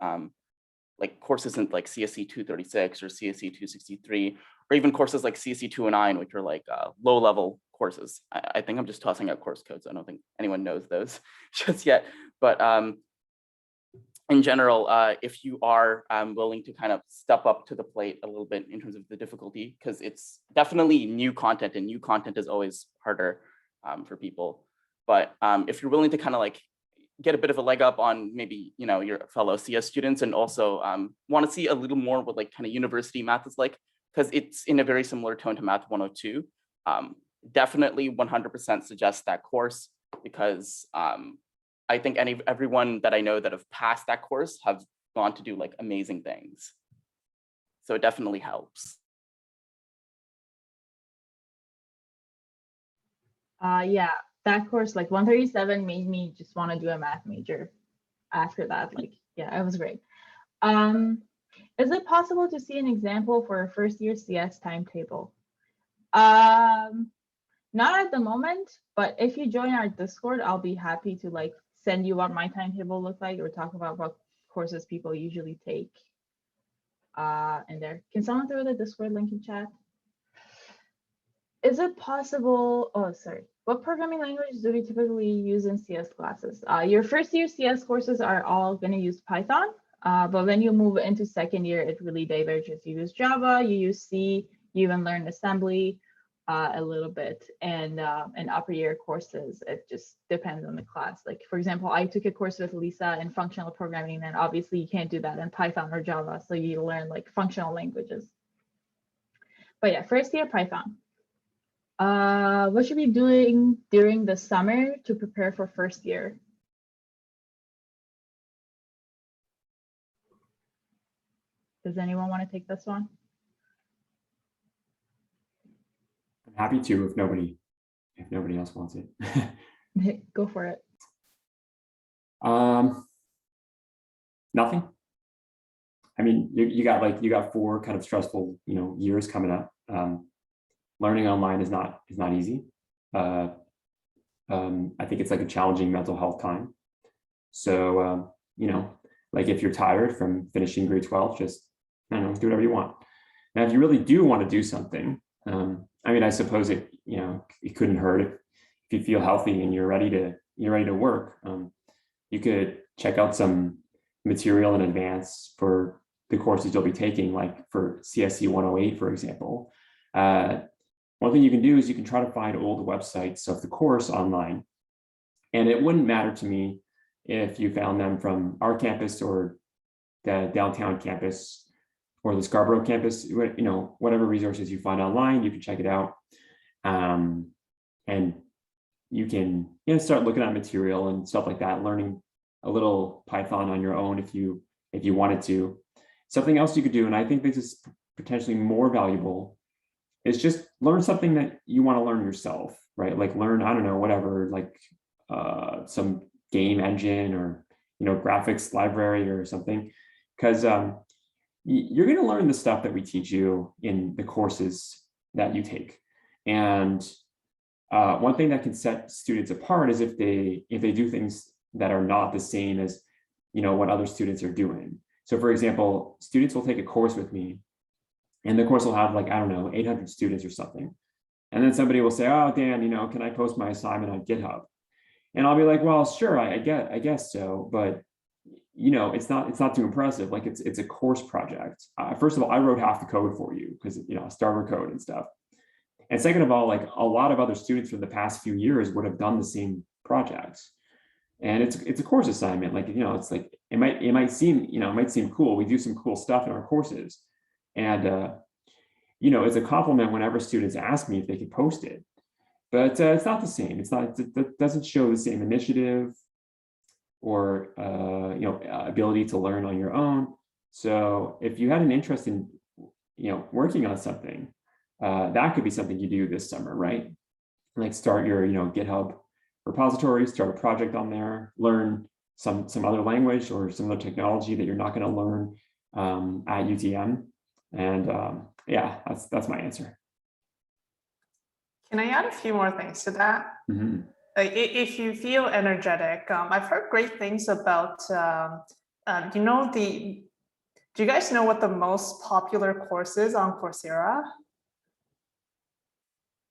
like courses in like CSE 236 or CSE 263, or even courses like CSE 209, which are like low level courses. I think I'm just tossing out course codes. I don't think anyone knows those just yet. But in general, if you are willing to kind of step up to the plate a little bit in terms of the difficulty, because it's definitely new content, and new content is always harder for people. But if you're willing to kind of like get a bit of a leg up on maybe, you know, your fellow CS students, and also want to see a little more what like kind of university math is like, because it's in a very similar tone to Math 102. Definitely 100% suggest that course, because I think everyone that I know that have passed that course have gone to do like amazing things. So it definitely helps. Yeah, that course, like 137, made me just want to do a math major after that. Like, yeah, it was great. Is it possible to see an example for a first year CS timetable? Not at the moment, but if you join our Discord, I'll be happy to like send you what my timetable looks like, or talk about what courses people usually take in there. Can someone throw the Discord link in chat? Is it possible, oh, sorry. What programming language do we typically use in CS classes? Your first year CS courses are all going to use Python. But when you move into second year, it really diverges. You use Java, you use C, you even learn assembly a little bit. And in upper year courses, it just depends on the class. Like, for example, I took a course with Lisa in functional programming, and obviously you can't do that in Python or Java. So you learn like functional languages. But yeah, first year Python. What should we be doing during the summer to prepare for first year? Does anyone want to take this one? I'm happy to if nobody else wants it. Go for it. Nothing. I mean, you got 4 kind of stressful, years coming up. Learning online is not easy. I think it's like a challenging mental health time. So, like if you're tired from finishing grade 12, just, I don't know, do whatever you want. Now, if you really do want to do something, I mean, I suppose it couldn't hurt if you feel healthy and you're ready to work. You could check out some material in advance for the courses you'll be taking, like for CSC 108, for example. One thing you can do is you can try to find old websites of the course online. And it wouldn't matter to me if you found them from our campus or the downtown campus or the Scarborough campus, whatever resources you find online, you can check it out. And you can start looking at material and stuff like that, learning a little Python on your own if you wanted to. Something else you could do, and I think this is potentially more valuable, is just learn something that you want to learn yourself, right? Like learn, I don't know, whatever, like some game engine or graphics library or something, because you're going to learn the stuff that we teach you in the courses that you take. And one thing that can set students apart is if they do things that are not the same as what other students are doing. So for example, students will take a course with me, and the course will have like, I don't know, 800 students or something. And then somebody will say, oh, Dan, can I post my assignment on GitHub? And I'll be like, well, sure, I guess so, but it's not too impressive. Like it's a course project. First of all, I wrote half the code for you because starter code and stuff. And second of all, like a lot of other students from the past few years would have done the same projects. And it's a course assignment. Like, it's like, it might seem cool. We do some cool stuff in our courses. And, it's a compliment whenever students ask me if they could post it, but it's not the same. It doesn't show the same initiative or, ability to learn on your own. So if you had an interest in, working on something, that could be something you do this summer, right? Like start your, GitHub repository, start a project on there, learn some other language or some other technology that you're not going to learn at UTM. And yeah, that's my answer. Can I add a few more things to that? Mm-hmm. Like if you feel energetic, I've heard great things about, do you guys know what the most popular course is on Coursera?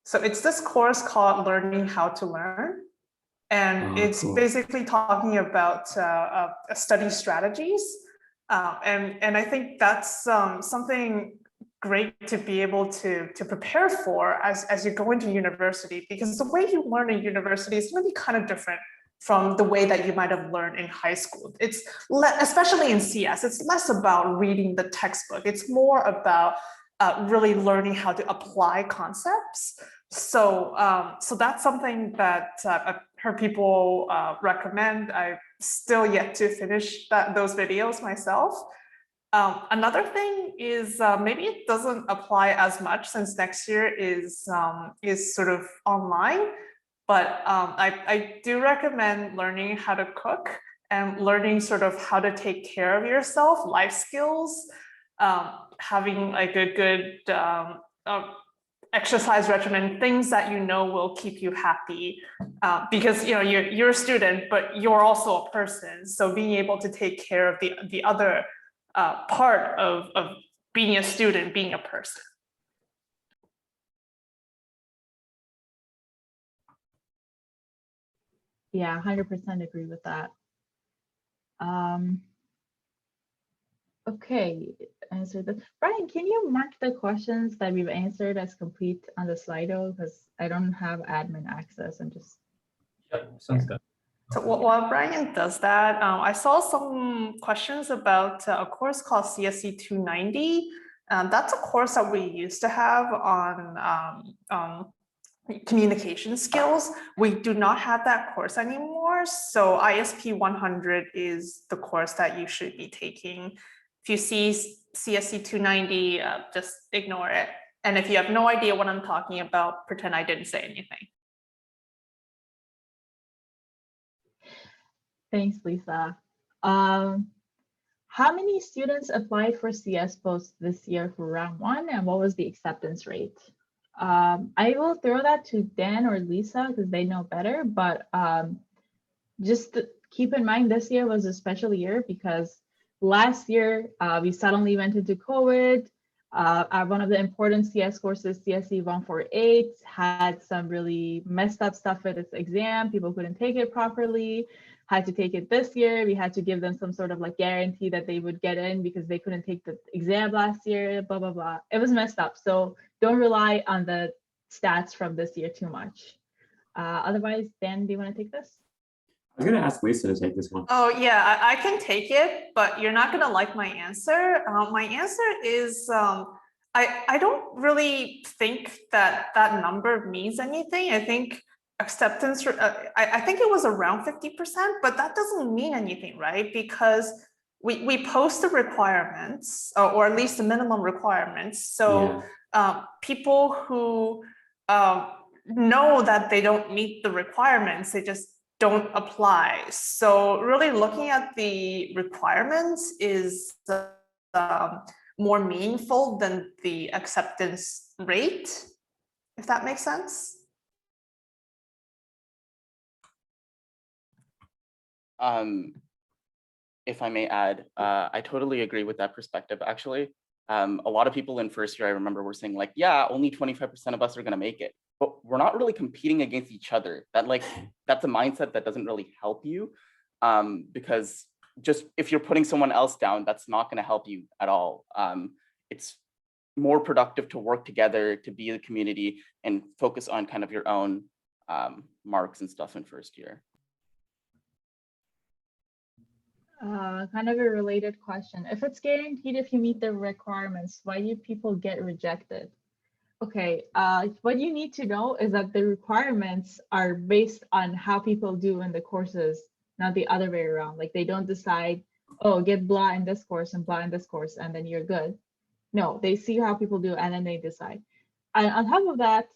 So it's this course called Learning How to Learn. And it's cool. basically talking about study strategies. And I think that's something great to be able to prepare for as you go into university, because the way you learn in university is going to be kind of different from the way that you might have learned in high school. It's especially in CS, it's less about reading the textbook. It's more about really learning how to apply concepts. So that's something that I've heard people recommend. I've still yet to finish those videos myself. Another thing is maybe it doesn't apply as much since next year is sort of online, but I do recommend learning how to cook and learning sort of how to take care of yourself, life skills, having like a good exercise regimen, things that will keep you happy, because you're a student, but you're also a person. So being able to take care of the other part of being a student, being a person. Yeah, 100% agree with that. Okay, answer that. Brian, can you mark the questions that we've answered as complete on the Slido? Because I don't have admin access. I'm just, Yep, sounds good. So while Brian does that, I saw some questions about a course called CSE 290. That's a course that we used to have on communication skills. We do not have that course anymore. So ISP 100 is the course that you should be taking. If you see CSE 290, just ignore it. And if you have no idea what I'm talking about, pretend I didn't say anything. thanks, Lisa. How many students applied for CS posts this year for round one, and what was the acceptance rate? I will throw that to Dan or Lisa because they know better, but just keep in mind this year was a special year because last year we suddenly went into COVID. One of the important CS courses, CSE 148, had some really messed up stuff with its exam. People couldn't take it properly, had to take it this year. We had to give them some sort of like guarantee that they would get in because they couldn't take the exam last year, blah, blah, blah. It was messed up. So don't rely on the stats from this year too much. Otherwise, Dan, do you want to take this? I was going to ask Lisa to take this one. Oh yeah, I can take it, but you're not gonna like my answer. My answer is I don't really think that that number means anything. I think acceptance, I think it was around 50%, but that doesn't mean anything, right? Because we post the requirements, or at least the minimum requirements. So people who know that they don't meet the requirements, they just don't apply. So really looking at the requirements is more meaningful than the acceptance rate, if that makes sense. If I may add, I totally agree with that perspective, actually. A lot of people in first year, I remember, were saying like, yeah, only 25% of us are gonna make it. But we're not really competing against each other. That's a mindset that doesn't really help you, because just if you're putting someone else down, that's not going to help you at all. It's more productive to work together, to be a community, and focus on kind of your own marks and stuff in first year. Kind of a related question. If it's guaranteed if you meet the requirements, why do people get rejected? Okay, what you need to know is that the requirements are based on how people do in the courses, not the other way around. Like they don't decide, oh, get blah in this course and blah in this course, and then you're good. No, they see how people do and then they decide. And on top of that,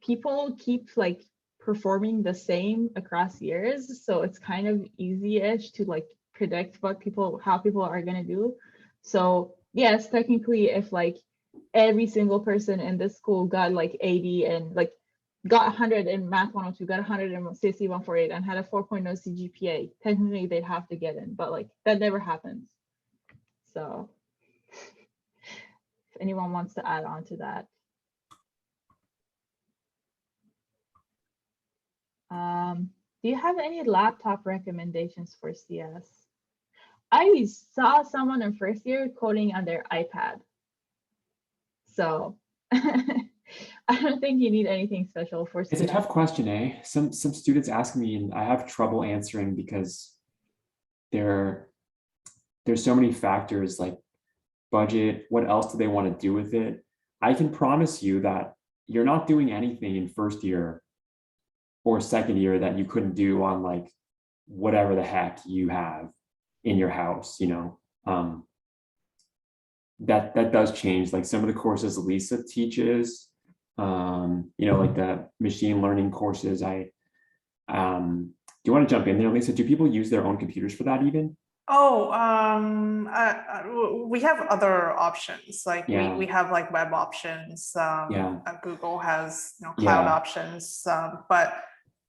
people keep like performing the same across years. So it's kind of easy-ish to like predict how people are gonna do. So yes, technically if like every single person in this school got like 80 and like got 100 in math 102, got 100 in CSE 148 and had a 4.0 CGPA, technically they'd have to get in, but like that never happens. So if anyone wants to add on to that. Do you have any laptop recommendations for CS? I saw someone in first year coding on their iPad. So I don't think you need anything special for CS. It's a tough question, eh? Some students ask me and I have trouble answering because there's so many factors like budget, what else do they want to do with it? I can promise you that you're not doing anything in first year or second year that you couldn't do on like whatever the heck you have in your house, you know. That does change. Like some of the courses Lisa teaches, you know, like the machine learning courses. Do you want to jump in there, Lisa? Do people use their own computers for that even? Oh, we have other options. Like we have like web options. Google has cloud options. But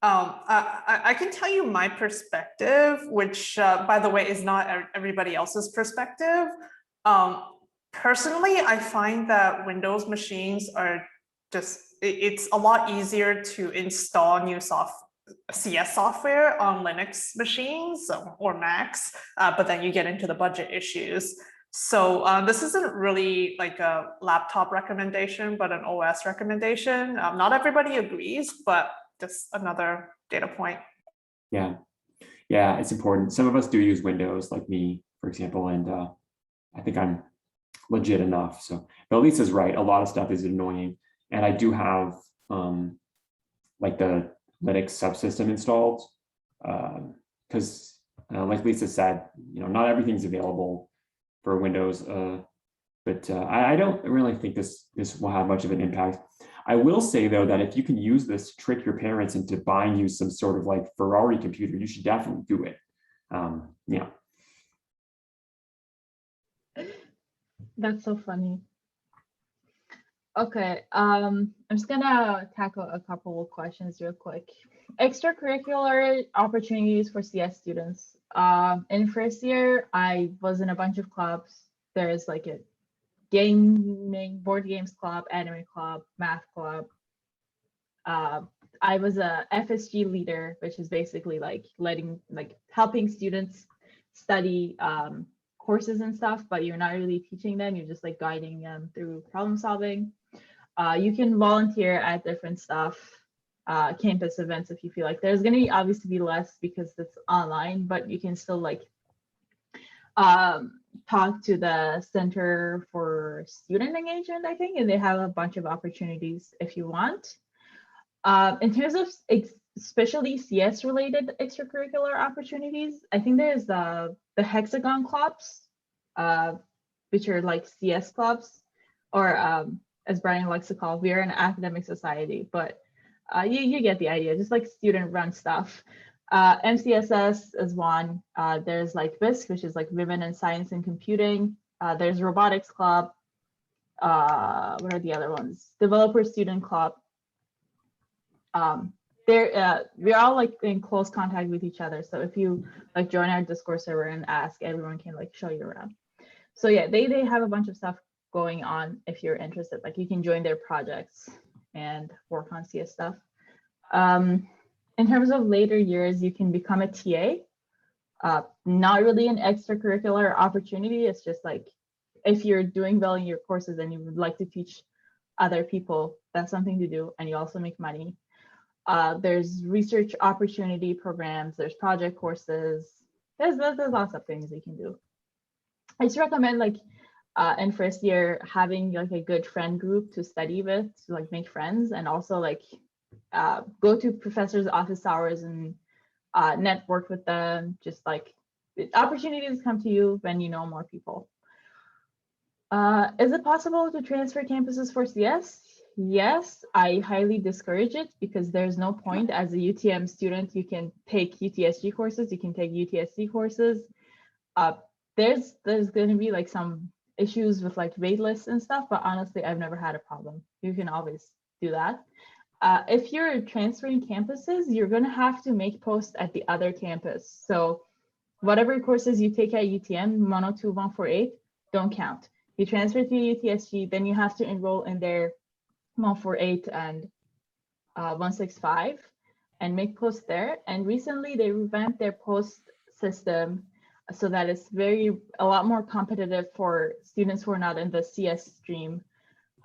I can tell you my perspective, which by the way is not everybody else's perspective. Personally, I find that Windows machines are it's a lot easier to install new CS software on Linux machines or Macs, but then you get into the budget issues. So this isn't really like a laptop recommendation, but an OS recommendation. Not everybody agrees, but just another data point. Yeah, yeah, it's important. Some of us do use Windows, like me, for example, and I think I'm legit enough. So, but Lisa's right. A lot of stuff is annoying, and I do have like the Linux subsystem installed because, like Lisa said, not everything's available for Windows. But I don't really think this will have much of an impact. I will say though that if you can use this to trick your parents into buying you some sort of like Ferrari computer, you should definitely do it. Yeah. That's so funny. Okay, I'm just gonna tackle a couple of questions real quick. Extracurricular opportunities for CS students. In first year, I was in a bunch of clubs. There's like a gaming, board games club, anime club, math club. I was a FSG leader, which is basically like helping students study courses and stuff, but you're not really teaching them, you're just like guiding them through problem solving. You can volunteer at different stuff, campus events if you feel like. There's gonna obviously be less because it's online, but you can still like talk to the Center for Student Engagement, I think, and they have a bunch of opportunities if you want. In terms of especially CS related extracurricular opportunities, I think there's the hexagon clubs, which are like CS clubs, or as Brian likes to call, we're an academic society, but you get the idea, just like student run stuff. MCSS is one. There's like BISC, which is like Women in Science and Computing. There's Robotics Club. What are the other ones? Developer Student Club. We're all like in close contact with each other. So if you like join our Discord server and ask, everyone can like show you around. So yeah, they have a bunch of stuff going on if you're interested. Like you can join their projects and work on CS stuff. In terms of later years, you can become a TA. Not really an extracurricular opportunity. It's just like if you're doing well in your courses and you would like to teach other people, that's something to do, and you also make money. There's research opportunity programs, there's project courses, there's lots of things you can do. I just recommend like in first year having like a good friend group to study with, to like make friends, and also like go to professors' office hours and network with them. Just like opportunities come to you when you know more people. Is it possible to transfer campuses for CS? Yes, I highly discourage it because there's no point. As a UTM student, you can take UTSG courses, you can take UTSC courses. There's going to be like some issues with like wait lists and stuff, but honestly, I've never had a problem. You can always do that. If you're transferring campuses, you're going to have to make posts at the other campus. So whatever courses you take at UTM, 102, 148, don't count. You transfer to UTSG, then you have to enroll in their 148 and 165 and make posts there. And recently they revamped their post system so that it's a lot more competitive for students who are not in the CS stream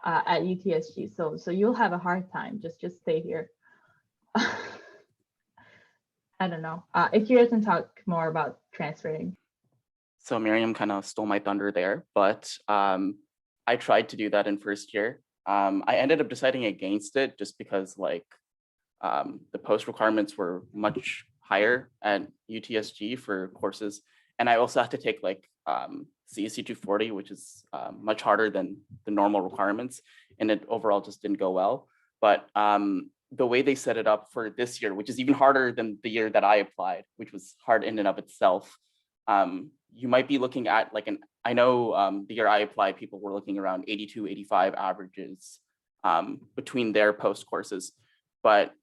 at UTSG. So you'll have a hard time. Just stay here. I don't know. If you guys can talk more about transferring. So Miriam kind of stole my thunder there, but I tried to do that in first year. I ended up deciding against it just because like the post requirements were much higher at UTSG for courses. And I also had to take like CSC 240, which is much harder than the normal requirements. And it overall just didn't go well. But the way they set it up for this year, which is even harder than the year that I applied, which was hard in and of itself, you might be looking at like I know the year I applied, people were looking around 82, 85 averages between their post courses. But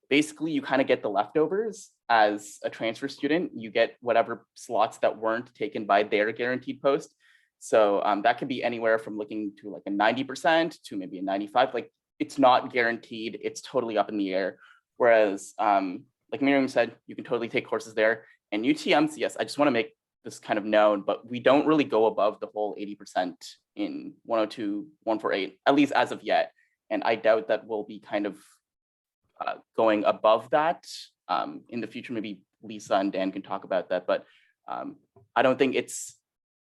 basically you kind of get the leftovers as a transfer student. You get whatever slots that weren't taken by their guaranteed post. So that could be anywhere from looking to like a 90% to maybe a 95. Like it's not guaranteed, it's totally up in the air. Whereas, like Miriam said, you can totally take courses there. And UTM MCSS, I just want to make this kind of known, but we don't really go above the whole 80% in 102, 148, at least as of yet. And I doubt that we'll be kind of going above that in the future. Maybe Lisa and Dan can talk about that, but I don't think it's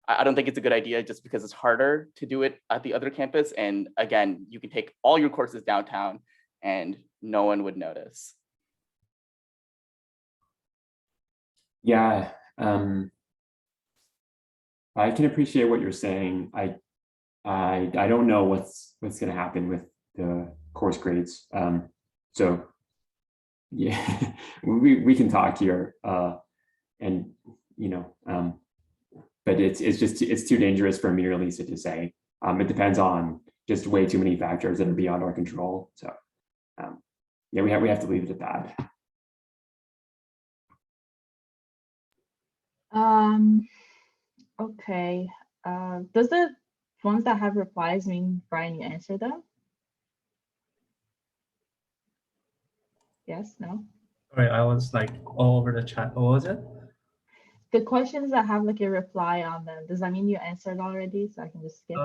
a good idea just because it's harder to do it at the other campus. And again, you can take all your courses downtown and no one would notice. Yeah, I can appreciate what you're saying. I don't know what's going to happen with the course grades. So yeah, we can talk here, and you know, but it's too dangerous for me or Lisa to say. It depends on just way too many factors that are beyond our control. So yeah, we have to leave it at that. Okay. Does the ones that have replies mean, Brian, you answer them? Yes, no? Sorry, I was like all over the chat. What was it? The questions that have like a reply on them, does that mean you answered already? So I can just skip?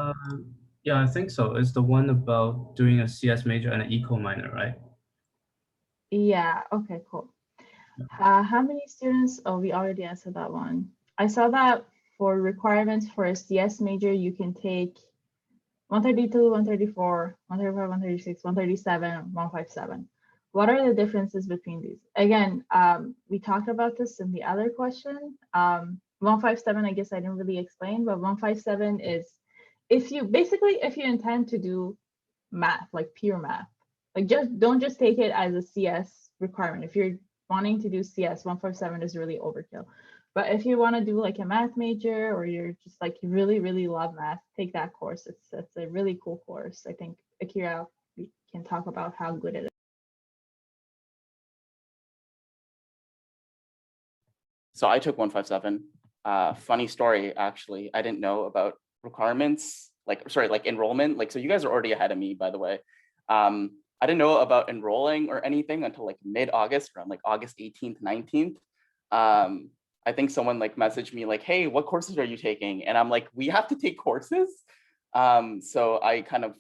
Yeah, I think so. It's the one about doing a CS major and an eco minor, right? Yeah, okay, cool. How many students? Oh, we already answered that one. I saw that for requirements for a CS major, you can take 132, 134, 135, 136, 137, 157. What are the differences between these? Again, we talked about this in the other question. 157, I guess I didn't really explain, but 157 is if you intend to do math, like pure math, like don't just take it as a CS requirement. If you're wanting to do CS, 157 is really overkill. But if you want to do like a math major, or you're just like you really, really love math, take that course. It's a really cool course. I think Akira can talk about how good it is. So I took 157. Funny story, actually. I didn't know about requirements, like enrollment. Like, so you guys are already ahead of me, by the way. I didn't know about enrolling or anything until like mid-August, around like August 18th, 19th. I think someone like messaged me like, hey, what courses are you taking? And I'm like, we have to take courses. So I kind of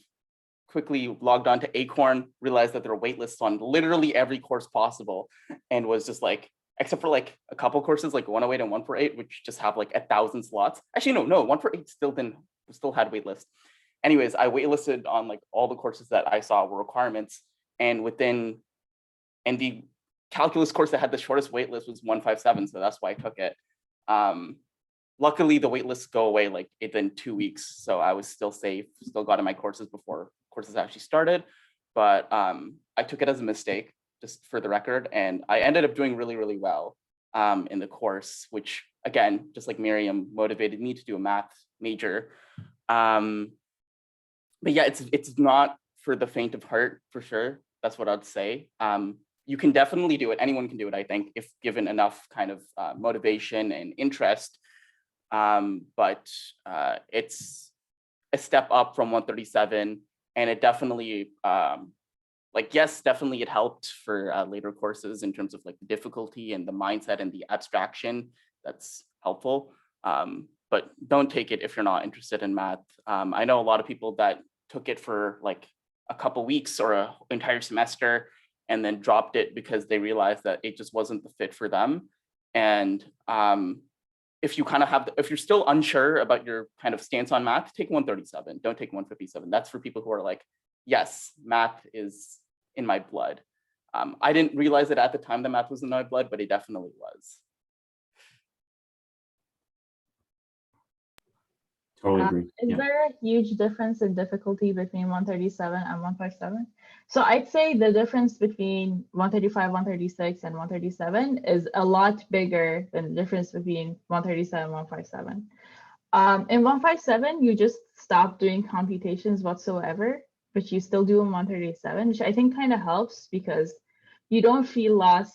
quickly logged on to Acorn, realized that there are wait lists on literally every course possible, and was just like, except for like a couple courses like 108 and 148, which just have like 1,000 slots. Actually, no, 148 still had wait lists. Anyways, I waitlisted on like all the courses that I saw were requirements, and the calculus course that had the shortest wait list was 157, so that's why I took it. Luckily, the wait lists go away like within 2 weeks, so I was still safe, still got in my courses before courses actually started. But I took it as a mistake, just for the record, and I ended up doing really, really well in the course, which again, just like Miriam, motivated me to do a math major. But yeah, it's not for the faint of heart, for sure. That's what I'd say. You can definitely do it. Anyone can do it, I think, if given enough kind of motivation and interest. But it's a step up from 137, and it definitely, yes, definitely it helped for later courses in terms of like the difficulty and the mindset and the abstraction. That's helpful. But don't take it if you're not interested in math. I know a lot of people that took it for like a couple weeks or an entire semester and then dropped it because they realized that it just wasn't the fit for them. And if you're still unsure about your kind of stance on math, take 137, don't take 157. That's for people who are like, yes, math is in my blood. I didn't realize it at the time that math was in my blood, but it definitely was. Totally agree. Is there a huge difference in difficulty between 137 and 157? So I'd say the difference between 135, 136, and 137 is a lot bigger than the difference between 137 and 157. In 157, you just stop doing computations whatsoever, but you still do in 137, which I think kind of helps because you don't feel lost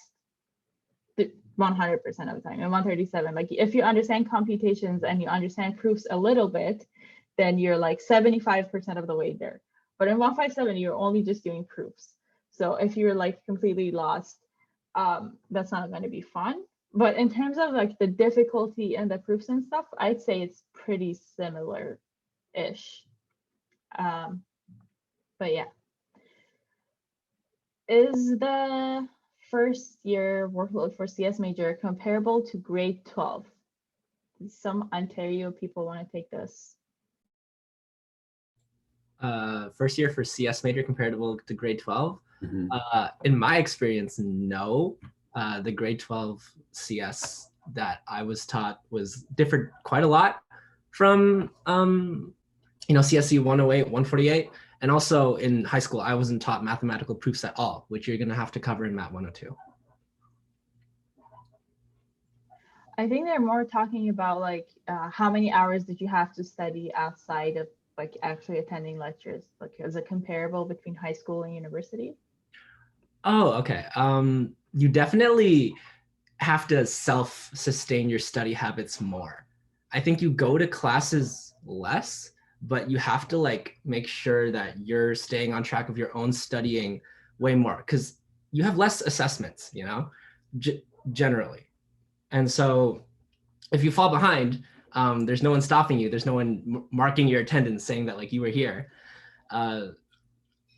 100% of the time. In 137, like if you understand computations and you understand proofs a little bit, then you're like 75% of the way there. But in 157, you're only just doing proofs. So if you're like completely lost, that's not going to be fun. But in terms of like the difficulty and the proofs and stuff, I'd say it's pretty similar-ish. But yeah. Is the first year workload for CS major comparable to grade 12? Some Ontario people want to take this. First year for CS major comparable to grade 12? Mhm. In my experience, no. The grade 12 CS that I was taught was differed quite a lot from CSE 108, 148. And also in high school, I wasn't taught mathematical proofs at all, which you're gonna have to cover in Mat 102. I think they're more talking about like how many hours did you have to study outside of like actually attending lectures, like as a comparable between high school and university. Oh, okay. You definitely have to self-sustain your study habits more. I think you go to classes less, but you have to like make sure that you're staying on track of your own studying way more, because you have less assessments, generally. And so if you fall behind, there's no one stopping you. There's no one marking your attendance saying that like you were here.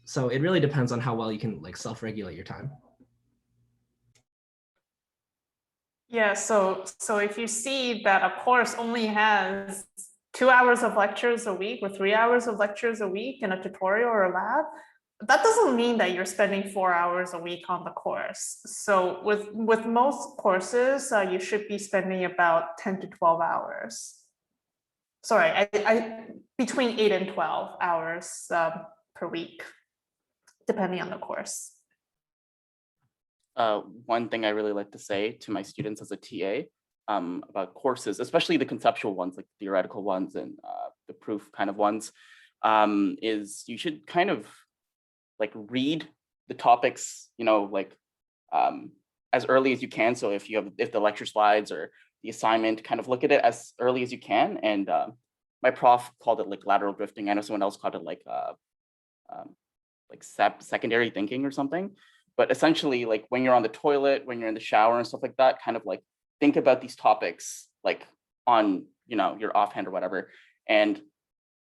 So it really depends on how well you can like self-regulate your time. Yeah, so if you see that a course only has 2 hours of lectures a week or 3 hours of lectures a week in a tutorial or a lab, that doesn't mean that you're spending 4 hours a week on the course. So with most courses, you should be spending about 10 to 12 hours. Sorry, I between 8 and 12 hours per week, depending on the course. One thing I really like to say to my students as a TA about courses, especially the conceptual ones, like the theoretical ones and the proof kind of ones, is you should kind of like read the topics, as early as you can. So if the lecture slides or the assignment, kind of look at it as early as you can. And my prof called it like lateral drifting. I know someone else called it like secondary thinking or something. But essentially, like when you're on the toilet, when you're in the shower and stuff like that, kind of like think about these topics like on, your offhand or whatever. And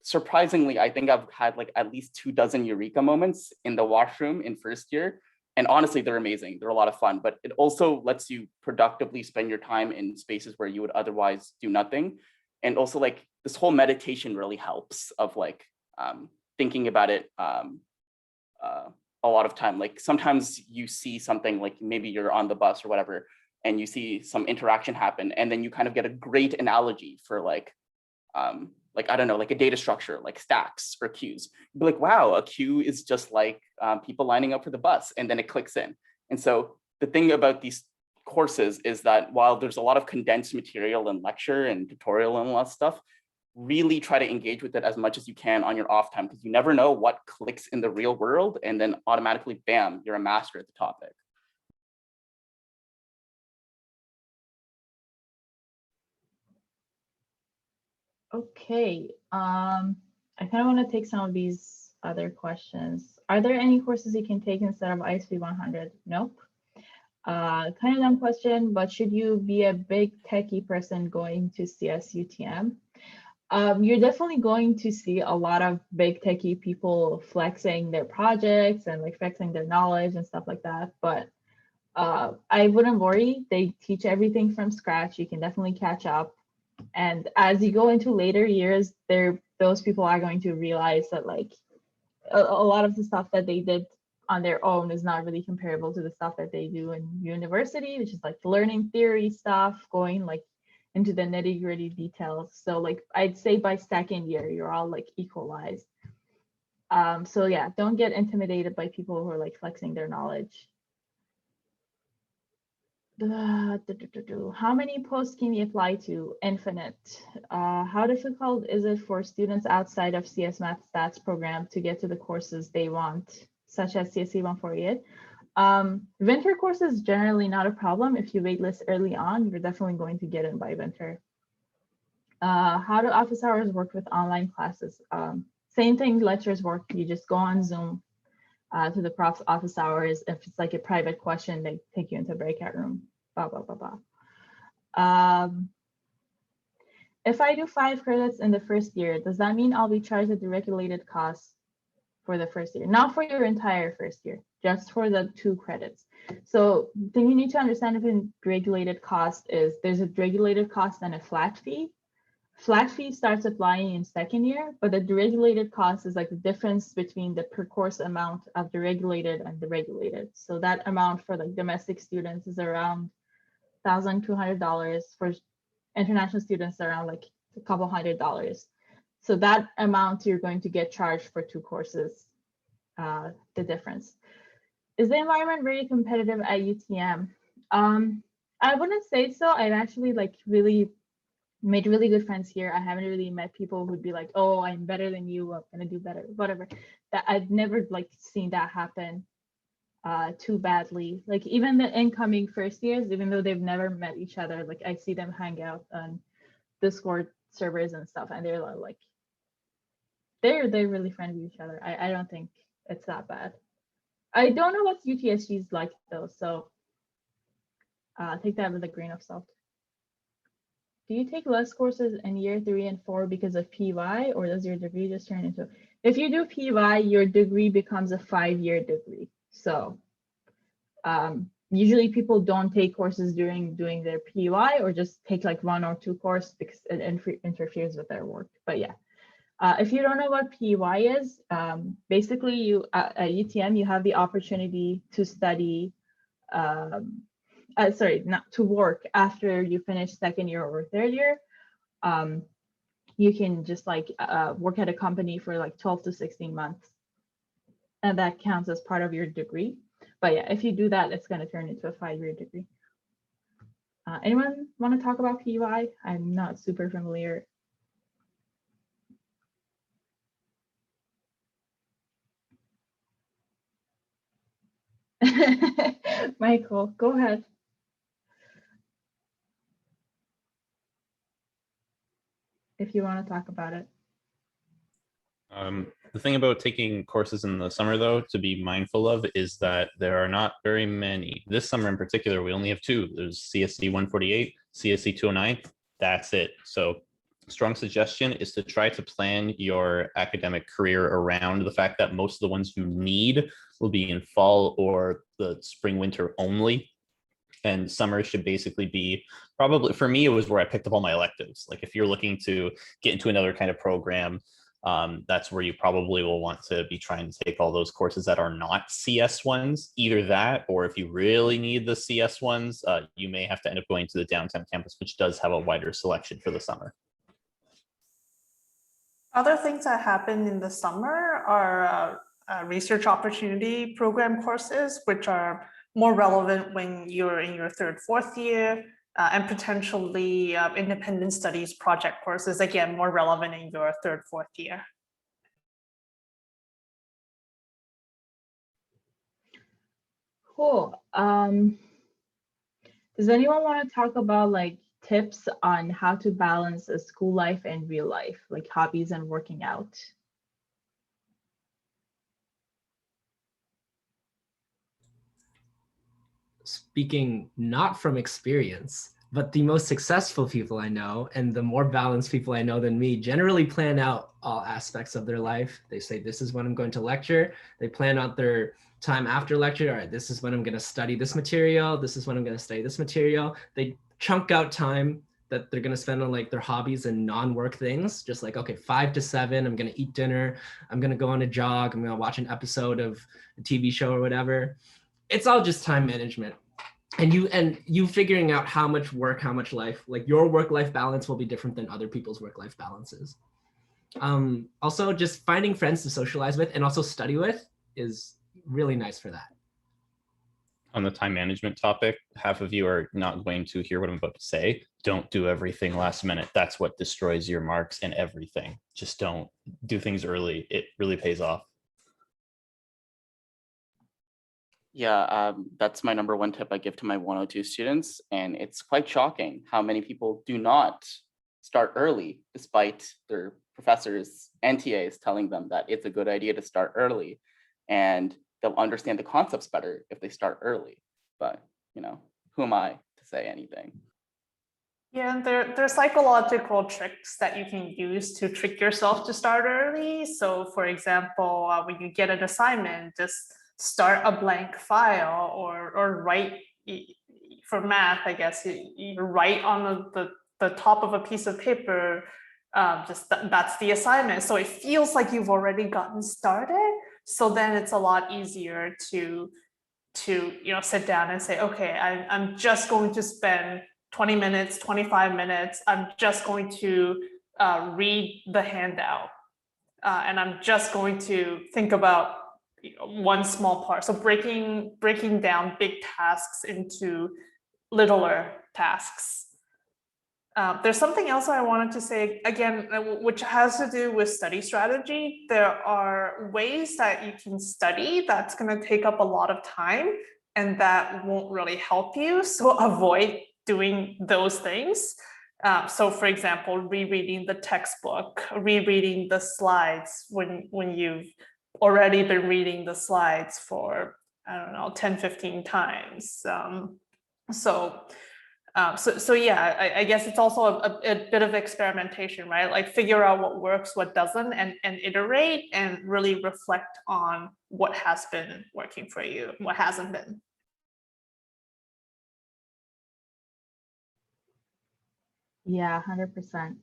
surprisingly, I think I've had like at least 24 eureka moments in the washroom in first year. And honestly, they're amazing. They're a lot of fun, but it also lets you productively spend your time in spaces where you would otherwise do nothing. And also like this whole meditation really helps of like thinking about it a lot of time. Like sometimes you see something like maybe you're on the bus or whatever, and you see some interaction happen, and then you kind of get a great analogy for like I don't know, like a data structure, like stacks or queues. You'd be like, wow, a queue is just like people lining up for the bus, and then it clicks in. And so the thing about these courses is that while there's a lot of condensed material and lecture and tutorial and all that stuff, really try to engage with it as much as you can on your off time, because you never know what clicks in the real world, and then automatically, bam, you're a master at the topic. Okay, I kind of want to take some of these other questions. Are there any courses you can take instead of ISP 100? Nope. Kind of dumb question, but should you be a big techie person going to CS UTM? You're definitely going to see a lot of big techie people flexing their projects and like flexing their knowledge and stuff like that. But I wouldn't worry. They teach everything from scratch. You can definitely catch up. And as you go into later years, those people are going to realize that like a lot of the stuff that they did on their own is not really comparable to the stuff that they do in university, which is like learning theory stuff, going like into the nitty-gritty details. So like I'd say by second year, you're all like equalized. So yeah, don't get intimidated by people who are like flexing their knowledge. How many posts can you apply to? Infinite. How difficult is it for students outside of CS Math Stats program to get to the courses they want, such as CSE 148? Winter courses generally not a problem. If you waitlist early on, you're definitely going to get in by winter. How do office hours work with online classes? Same thing lectures work. You just go on Zoom. to the prof's office hours. If it's like a private question, they take you into a breakout room, blah, blah, blah, blah. If I do 5 credits in the first year, does that mean I'll be charged at the regulated cost for the first year? Not for your entire first year, just for the 2 credits. So the thing you need to understand in regulated cost is there's a regulated cost and a flat fee. Flat fee starts applying in second year, but the deregulated cost is like the difference between the per course amount of the regulated and the regulated. So that amount for like domestic students is around $1,200. For international students, around like a couple $100. So that amount you're going to get charged for 2 courses, the difference. Is the environment very competitive at UTM? I wouldn't say so. I've actually like really made really good friends here. I haven't really met people who'd be like, oh, I'm better than you, I'm gonna do better, whatever. That I've never like seen that happen too badly. Like even the incoming first years, even though they've never met each other, like I see them hang out on Discord servers and stuff, and they're like they're really friendly with each other. I don't think it's that bad. I don't know what UTSG is like though, so take that with a grain of salt. Do you take less courses in year 3 and 4 because of PY, or does your degree just turn into? If you do PY, your degree becomes a 5-year degree. So usually people don't take courses during doing their PY, or just take like 1 or 2 courses because it interferes with their work. But yeah, if you don't know what PY is, basically you at UTM you have the opportunity to study. Sorry, not to work after you finish second year or third year. You can just like work at a company for like 12 to 16 months, and that counts as part of your degree. But yeah, if you do that, it's going to turn into a 5-year degree. Anyone want to talk about PY? I'm not super familiar. Michael, go ahead. If you want to talk about it. The thing about taking courses in the summer, though, to be mindful of is that there are not very many. This summer in particular, we only have 2. There's CSC 148, CSC 209. That's it. So strong suggestion is to try to plan your academic career around the fact that most of the ones you need will be in fall or the spring, winter only. And summer should basically be probably, for me, it was where I picked up all my electives. Like if you're looking to get into another kind of program, that's where you probably will want to be trying to take all those courses that are not CS ones, either that, or if you really need the CS ones, you may have to end up going to the downtown campus, which does have a wider selection for the summer. Other things that happen in the summer are research opportunity program courses, which are more relevant when you're in your 3rd, 4th year, and potentially independent studies project courses, again, more relevant in your 3rd, 4th year. Cool. Does anyone want to talk about like tips on how to balance a school life and real life, like hobbies and working out? Speaking not from experience, but the most successful people I know and the more balanced people I know than me generally plan out all aspects of their life. They say, this is when I'm going to lecture. They plan out their time after lecture. All right, this is when I'm going to study this material. This is when I'm going to study this material. They chunk out time that they're going to spend on like their hobbies and non-work things. Just like, okay, 5 to 7, I'm going to eat dinner. I'm going to go on a jog. I'm going to watch an episode of a TV show or whatever. It's all just time management. And you figuring out how much work, how much life, like your work-life balance will be different than other people's work-life balances. Also, just finding friends to socialize with and also study with is really nice for that. On the time management topic, half of you are not going to hear what I'm about to say. Don't do everything last minute. That's what destroys your marks and everything. Just don't do things early. It really pays off. Yeah, that's my number 1 tip I give to my 102 students. And it's quite shocking how many people do not start early, despite their professors and TAs telling them that it's a good idea to start early. And they'll understand the concepts better if they start early. But, you know, who am I to say anything? Yeah, and there are psychological tricks that you can use to trick yourself to start early. So for example, when you get an assignment, just start a blank file or write, for math, I guess, you write on the top of a piece of paper, that's the assignment. So it feels like you've already gotten started. So then it's a lot easier to sit down and say, okay, I'm just going to spend 20 minutes, 25 minutes. I'm just going to read the handout. And I'm just going to think about one small part. So breaking down big tasks into littler tasks. There's something else I wanted to say, again, which has to do with study strategy. There are ways that you can study that's going to take up a lot of time and that won't really help you. So avoid doing those things. So for example, rereading the textbook, rereading the slides when you've already been reading the slides for, I don't know, 10, 15 times. So yeah, I guess it's also a bit of experimentation, right? Like figure out what works, what doesn't, and iterate and really reflect on what has been working for you, what hasn't been. Yeah, 100%.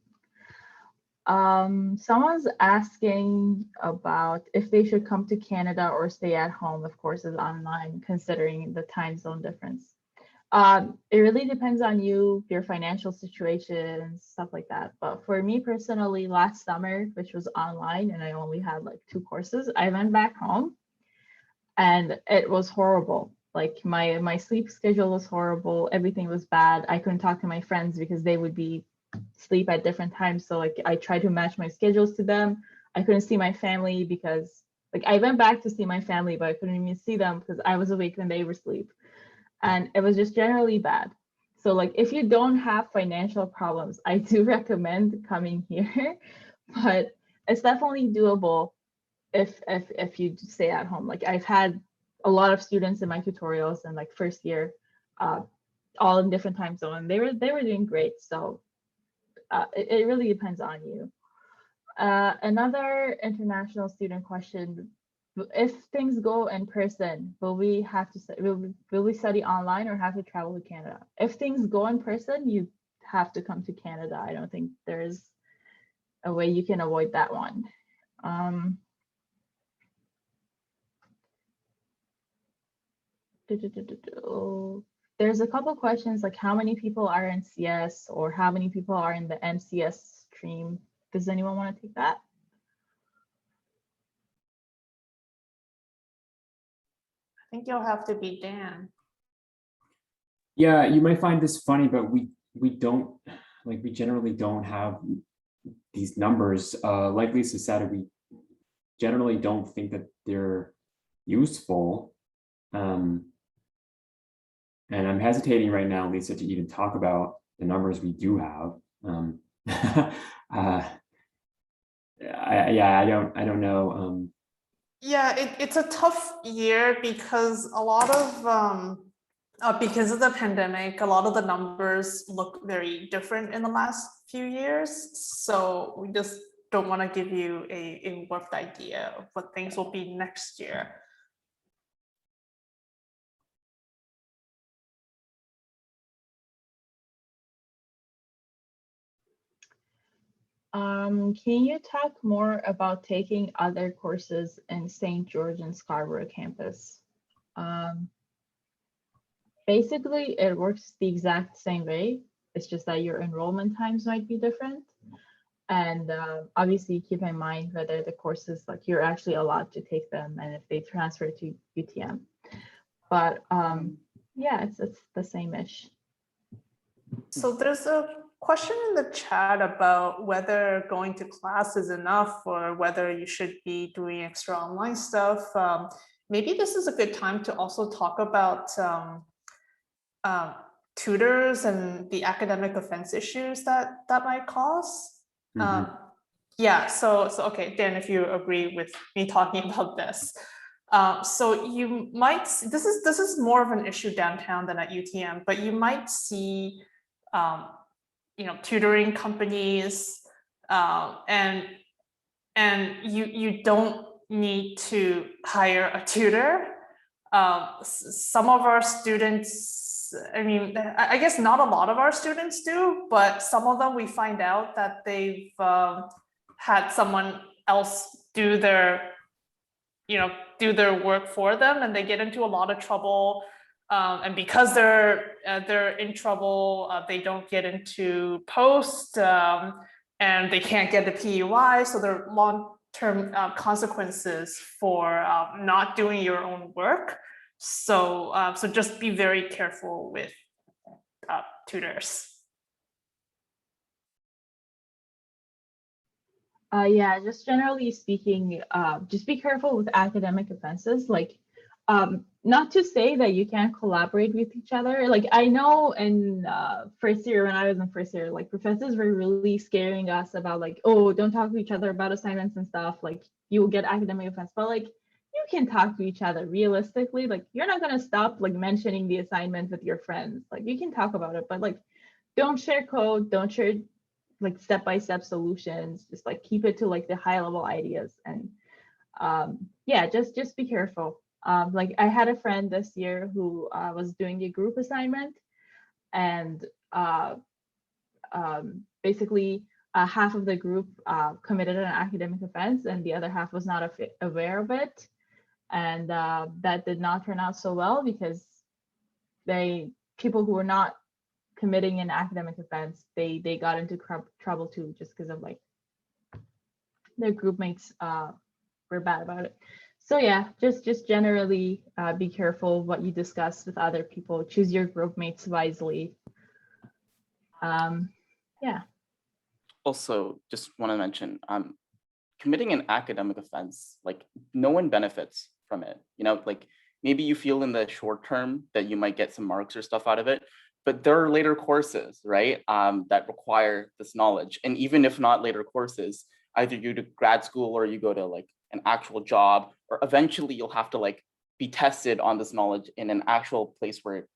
Someone's asking about if they should come to Canada or stay at home if courses online, considering the time zone difference. It really depends on you, your financial situation, stuff like that. But for me personally, last summer, which was online and I only had like 2 courses, I went back home and it was horrible. Like my sleep schedule was horrible. Everything was bad. I couldn't talk to my friends because they would be sleep at different times. So like I tried to match my schedules to them. I couldn't see my family because like I went back to see my family, but I couldn't even see them because I was awake when they were asleep. And it was just generally bad. So like if you don't have financial problems, I do recommend coming here, but it's definitely doable if you stay at home. Like I've had a lot of students in my tutorials and like first year, all in different time zone, and they were doing great. So it really depends on you. Another international student question: if things go in person, will we have to will we study online or have to travel to Canada? If things go in person, you have to come to Canada. I don't think there's a way you can avoid that one. There's a couple questions like how many people are in CS or how many people are in the MCS stream. Does anyone want to take that? I think you'll have to be Dan. Yeah, you might find this funny, but we don't, like, we generally don't have these numbers. Like Lisa said, we generally don't think that they're useful. And I'm hesitating right now, Lisa, to even talk about the numbers we do have. I don't know. Yeah, it's a tough year because a lot of because of the pandemic, a lot of the numbers look very different in the last few years. So we just don't want to give you a warped idea of what things will be next year. Can you talk more about taking other courses in St. George and Scarborough campus? Basically, it works the exact same way. It's just that your enrollment times might be different. And obviously keep in mind whether the courses, like you're actually allowed to take them and if they transfer to UTM. But yeah, it's the same-ish. So there's a question in the chat about whether going to class is enough or whether you should be doing extra online stuff. Maybe this is a good time to also talk about tutors and the academic offense issues that might cause. Yeah, so okay, Dan, if you agree with me talking about this. So you might, this is more of an issue downtown than at UTM, but you might see, tutoring companies, and you don't need to hire a tutor. Some of our students, I guess not a lot of our students do, but some of them we find out that they've had someone else do their work for them, and they get into a lot of trouble. And because they're in trouble, they don't get into post, and they can't get the PUI. So there are long-term consequences for not doing your own work. So just be very careful with tutors. Yeah, just generally speaking, just be careful with academic offenses. Like, not to say that you can't collaborate with each other. Like, I know in first year, when I was in first year, like professors were really scaring us about like, oh, don't talk to each other about assignments and stuff. Like, you will get academic offense. But like, you can talk to each other realistically. Like, you're not gonna stop like mentioning the assignment with your friends. Like, you can talk about it, but like, don't share code, don't share like step-by-step solutions. Just like keep it to like the high level ideas. And yeah, just be careful. Like I had a friend this year who was doing a group assignment, and basically half of the group committed an academic offense and the other half was not aware of it. And that did not turn out so well, because people who were not committing an academic offense, they got into trouble too, just because of like their group mates were bad about it. So yeah, just generally be careful what you discuss with other people. Choose your group mates wisely. Yeah. Also, just want to mention, committing an academic offense, like no one benefits from it. Like maybe you feel in the short term that you might get some marks or stuff out of it, but there are later courses, right, that require this knowledge. And even if not later courses, either you do grad school or you go to like an actual job, or eventually you'll have to like be tested on this knowledge in an actual place where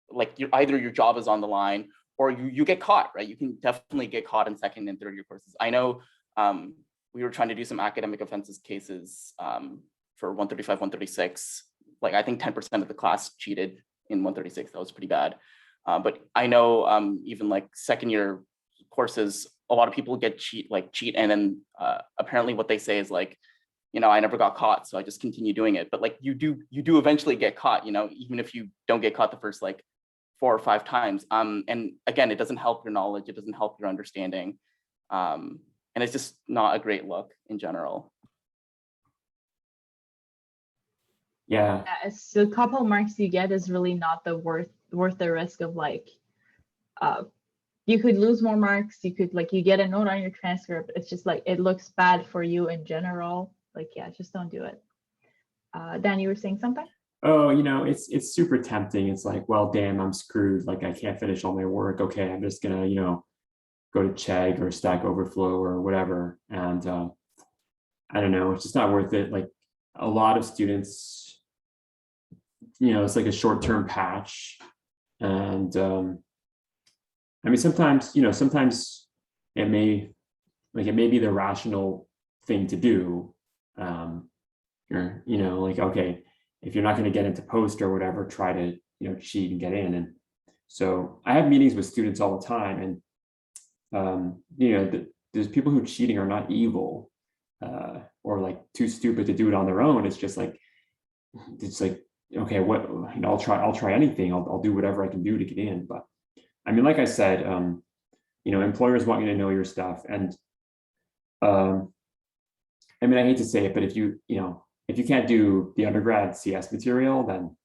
like either your job is on the line or you get caught, right? You can definitely get caught in second and third year courses. I know we were trying to do some academic offenses cases for 135, 136. Like I think 10% of the class cheated in 136. That was pretty bad. But I know even like second year courses, a lot of people cheat, and then apparently what they say is like, I never got caught, so I just continue doing it. But like you do eventually get caught, even if you don't get caught the first like 4 or 5 times. And again, it doesn't help your knowledge, it doesn't help your understanding. And it's just not a great look in general. Yeah, so a couple marks you get is really not the worth the risk of like you could lose more marks, you get a note on your transcript. It's just like it looks bad for you in general. Like, yeah, just don't do it. Dan, you were saying something? Oh, it's super tempting. It's like, well, damn, I'm screwed. Like I can't finish all my work. Okay, I'm just gonna, go to Chegg or Stack Overflow or whatever. And I don't know, it's just not worth it. Like a lot of students, it's like a short-term patch. And sometimes it may be the rational thing to do. Or, like, okay, if you're not going to get into post or whatever, try to, cheat and get in. And so I have meetings with students all the time, and, there's people who cheating are not evil or like too stupid to do it on their own. It's just like, okay, what, I'll try anything. I'll do whatever I can do to get in. But like I said, employers want you to know your stuff. And I hate to say it, but if you can't do the undergrad CS material, then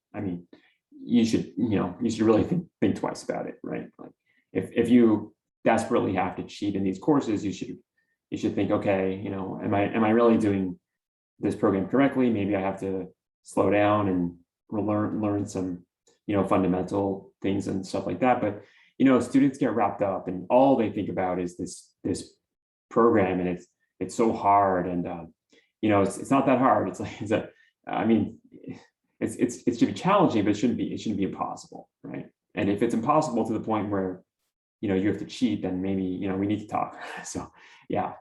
you should really think twice about it, right? Like if you desperately have to cheat in these courses, you should think, okay, am I really doing this program correctly? Maybe I have to slow down and learn some fundamental things and stuff like that. But students get wrapped up, and all they think about is this program, and it's so hard. And it's not that hard. It's I mean, it should be challenging, but it shouldn't be impossible, right? And if it's impossible to the point where, you have to cheat, then maybe, we need to talk. So yeah,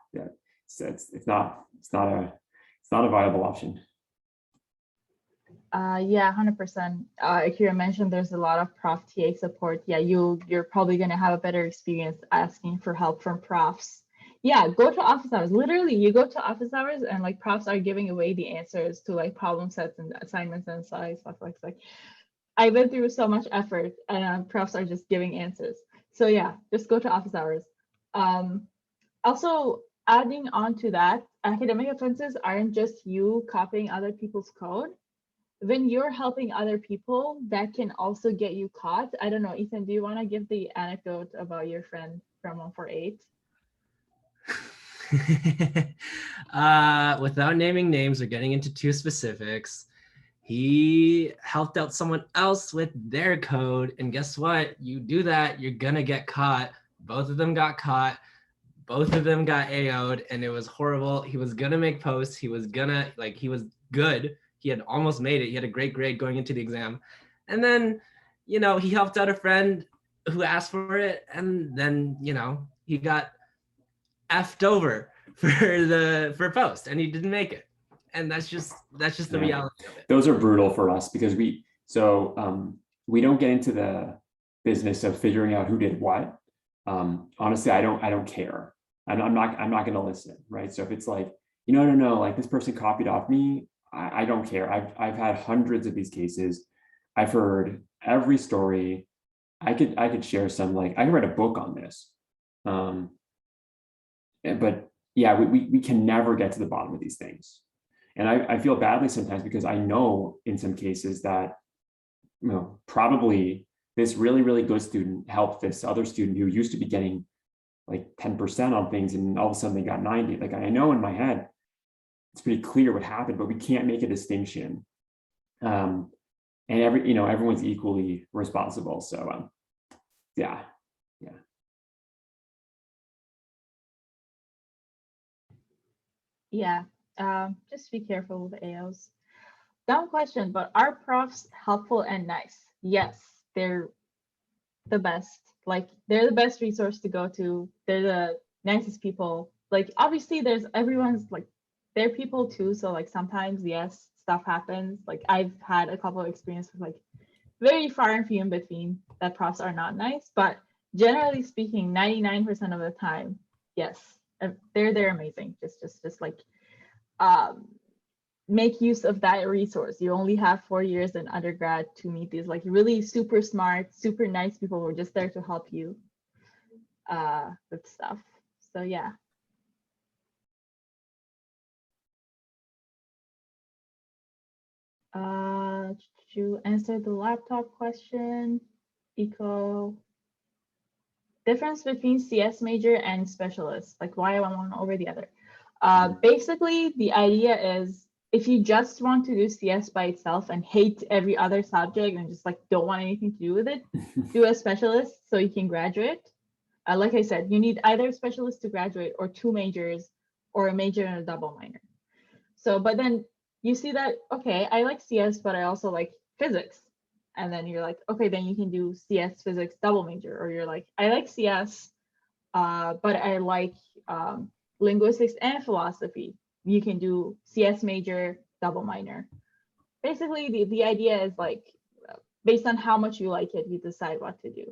so it's not a viable option. Yeah, 100%. Akira mentioned there's a lot of prof TA support. Yeah, you're probably going to have a better experience asking for help from profs. Yeah, go to office hours. Literally, you go to office hours and like profs are giving away the answers to like problem sets and assignments and stuff like that. I went through so much effort and profs are just giving answers. So yeah, just go to office hours. Also, adding on to that, academic offenses aren't just you copying other people's code. When you're helping other people, that can also get you caught. I don't know, Ethan, do you want to give the anecdote about your friend from 148? Without naming names or getting into too specifics, he helped out someone else with their code. And guess what? You do that, you're gonna get caught. Both of them got caught. Both of them got AO'd, and it was horrible. He was gonna make posts. He was gonna, he was good. He had almost made it. He had a great grade going into the exam. And then, he helped out a friend who asked for it. And then, he got effed over for post, and he didn't make it. And that's just the reality of it. Those are brutal for us because we don't get into the business of figuring out who did what. Honestly, I don't care. I'm not going to listen, right? So if it's like, no, like this person copied off me, I don't care. I've had hundreds of these cases. I've heard every story. I could share some, like I could write a book on this. But yeah, we can never get to the bottom of these things. And I feel badly sometimes because I know in some cases that, probably this really, really good student helped this other student who used to be getting like 10% on things, and all of a sudden they got 90. Like I know in my head, it's pretty clear what happened, but we can't make a distinction. And everyone's equally responsible. So yeah. Yeah, just be careful with AOs. Dumb question, but are profs helpful and nice? Yes, they're the best. Like they're the best resource to go to. They're the nicest people. Like obviously everyone's like, they're people too. So like sometimes, yes, stuff happens. Like I've had a couple of experiences like very far and few in between that profs are not nice, but generally speaking, 99% of the time, yes, they're amazing. Just like make use of that resource. You only have 4 years in undergrad to meet these like really super smart, super nice people who are just there to help you with stuff. So yeah. To answer the laptop question, difference between CS major and specialist, like why I want one over the other. Basically, the idea is if you just want to do CS by itself and hate every other subject and just like don't want anything to do with it, do a specialist so you can graduate. Like I said, you need either a specialist to graduate or 2 majors or a major and a double minor. So, but then you see that, okay, I like CS, but I also like physics. And then you're like, okay, then you can do CS physics double major. Or you're like, I like CS, but I like linguistics and philosophy. You can do CS major, double minor. Basically, the idea is like, based on how much you like it, you decide what to do.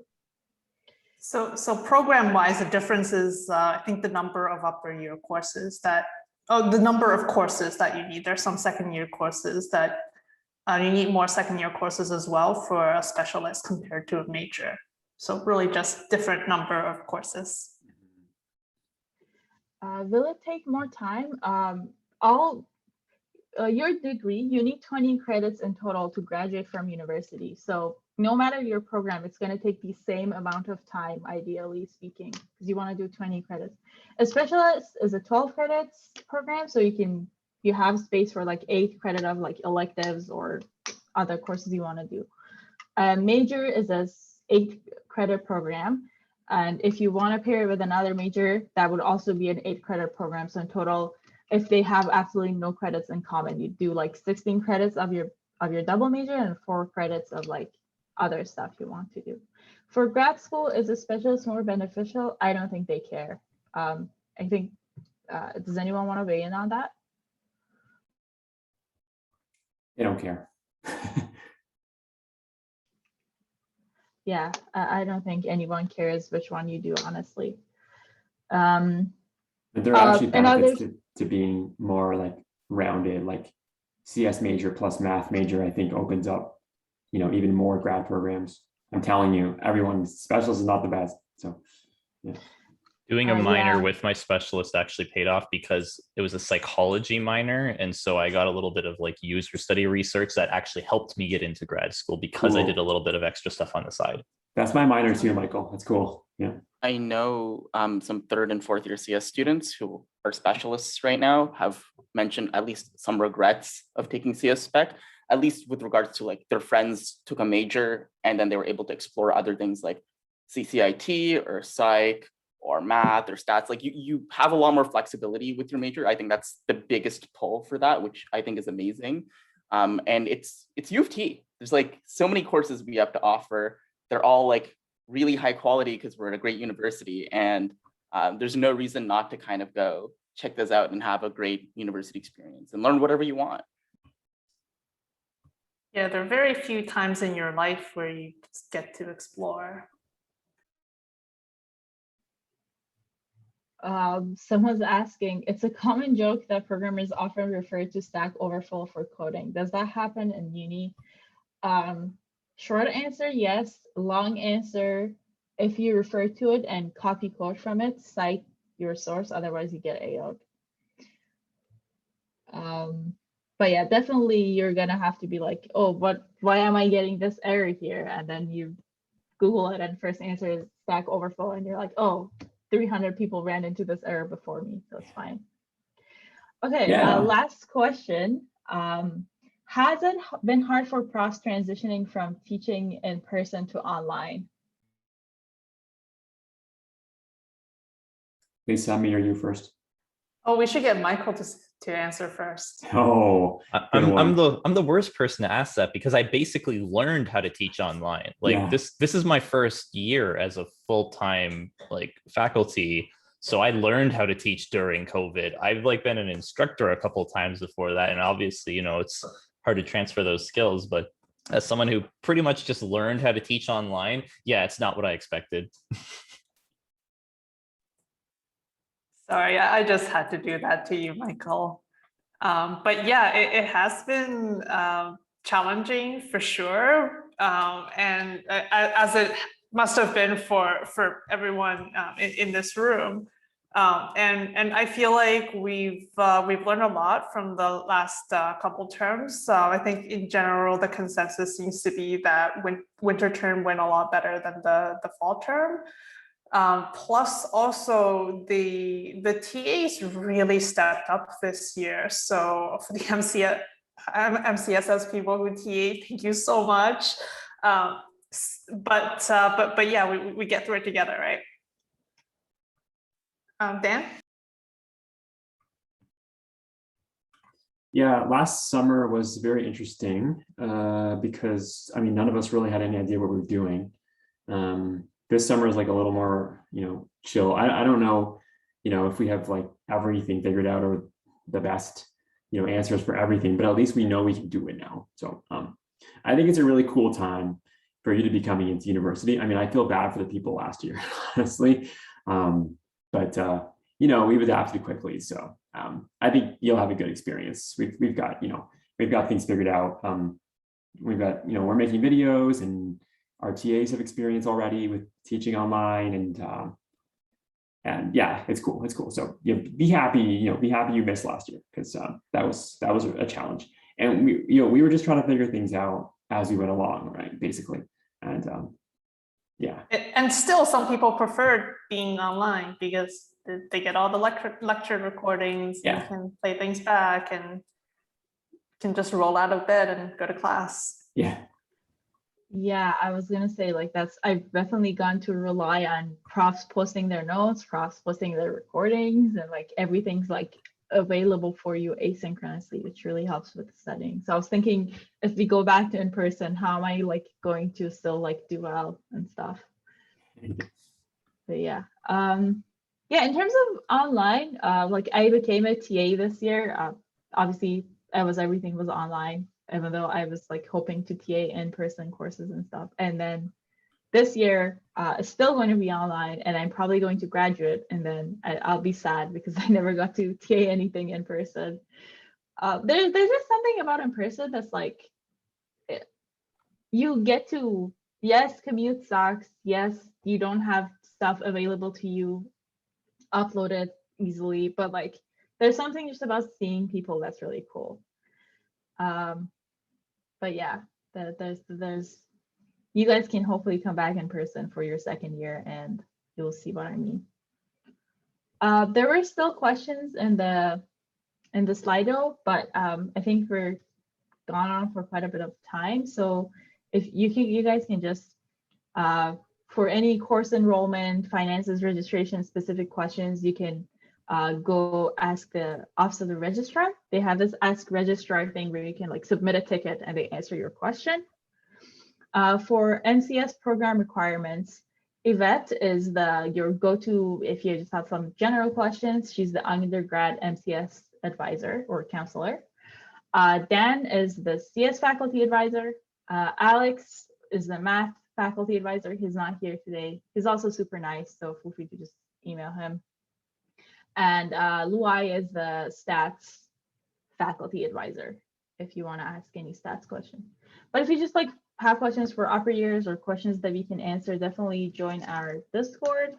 So program-wise, the difference is, I think, the number of upper year courses the number of courses that you need. There's some second year courses that you need more second year courses as well for a specialist compared to a major. So really just different number of courses. Will it take more time? Your degree, you need 20 credits in total to graduate from university. So no matter your program, it's going to take the same amount of time, ideally speaking, because you want to do 20 credits. A specialist is a 12 credits program, so you have space for like 8 credit of like electives or other courses you want to do. A major is a 8 credit program. And if you want to pair it with another major, that would also be an 8 credit program. So in total, if they have absolutely no credits in common, you do like 16 credits of your double major and 4 credits of like other stuff you want to do. For grad school, is a specialist more beneficial? I don't think they care. I think, does anyone want to weigh in on that? They don't care. Yeah, I don't think anyone cares which one you do, honestly. But there are actually benefits another, to being more like rounded, like CS major plus math major, I think opens up, you know, even more grad programs. I'm telling you, everyone's specialist is not the best. So yeah. Doing a minor yeah. with my specialist actually paid off because it was a psychology minor. And so I got a little bit of like user study research that actually helped me get into grad school because I Cool. did a little bit of extra stuff on the side. That's my minor too, Michael. That's cool. Yeah. I know some 3rd and 4th year CS students who are specialists right now have mentioned at least some regrets of taking CS spec, at least with regards to like their friends took a major and then they were able to explore other things like CCIT or psych or math or stats. Like you have a lot more flexibility with your major. I think that's the biggest pull for that, which I think is amazing. And it's U of T. There's like so many courses we have to offer. They're all like really high quality because we're at a great university, and there's no reason not to kind of go check this out and have a great university experience and learn whatever you want. Yeah, there are very few times in your life where you just get to explore. Someone's asking, it's a common joke that programmers often refer to Stack Overflow for coding. Does that happen in uni? Short answer, yes. Long answer, if you refer to it and copy code from it, cite your source, otherwise you get AO'd. But yeah, definitely you're gonna have to be like, oh, why am I getting this error here? And then you Google it and first answer is Stack Overflow and you're like, oh, 300 people ran into this error before me, so it's fine. Okay, Yeah. last question. Has it been hard for profs transitioning from teaching in person to online? Lisa, me or you first? Oh, we should get Michael to answer first. Oh, I'm the worst person to ask that because I basically learned how to teach online. Like Yeah. this is my first year as a full-time like faculty. So I learned how to teach during COVID. I've like been an instructor a couple of times before that. And obviously, you know, it's hard to transfer those skills, but as someone who pretty much just learned how to teach online, yeah, it's not what I expected. Sorry, I just had to do that to you, Michael. But yeah, it has been challenging for sure. And as it must have been for everyone in this room. And I feel like we've learned a lot from the last couple terms. I think in general, the consensus seems to be that winter term went a lot better than the fall term. Plus also the TAs really stepped up this year. So for the MCSS people who TA, thank you so much. But yeah, we get through it together, right? Dan? Yeah, last summer was very interesting because I mean, none of us really had any idea what we were doing. This summer is like a little more, you know, chill. I don't know, you know, if we have like everything figured out or the best, you know, answers for everything, but at least we know we can do it now. So I think it's a really cool time for you to be coming into university. I mean, I feel bad for the people last year, honestly. But you know, we've adapted quickly. So I think you'll have a good experience. We've got, you know, we've got things figured out. We've got, you know, we're making videos and our TAs have experience already with teaching online and yeah, it's cool. It's cool. So be happy, you know, be happy you missed last year because that was a challenge. And we were just trying to figure things out as we went along, right? Basically. And yeah. And still some people preferred being online because they get all the lecture recordings and can play things back and can just roll out of bed and go to class. Yeah. Yeah, I was gonna say like I've definitely gone to rely on profs posting their notes, profs posting their recordings, and like everything's like available for you asynchronously, which really helps with studying. So I was thinking, if we go back to in person, how am I like going to still like do well and stuff? But yeah, yeah. In terms of online, like I became a TA this year. Obviously, everything was online, even though I was like hoping to TA in-person courses and stuff. And then this year, it's still going to be online, and I'm probably going to graduate, and then I'll be sad because I never got to TA anything in person. There's just something about in person that's like, you get to, yes, commute sucks. Yes, you don't have stuff available to you uploaded easily, but like there's something just about seeing people that's really cool. But yeah, there's you guys can hopefully come back in person for your second year and you'll see what I mean. There were still questions in the Slido, but I think we're gone on for quite a bit of time. So if you guys can just for any course enrollment, finances, registration specific questions, you can go ask the Office of the Registrar. They have this Ask Registrar thing where you can like submit a ticket and they answer your question. For MCS program requirements, Yvette is your go-to if you just have some general questions. She's the undergrad MCS advisor or counselor. Dan is the CS faculty advisor. Alex is the math faculty advisor. He's not here today. He's also super nice, so feel free to just email him. And Luai is the stats faculty advisor if you want to ask any stats question. But if you just like have questions for upper years or questions that we can answer, definitely join our Discord.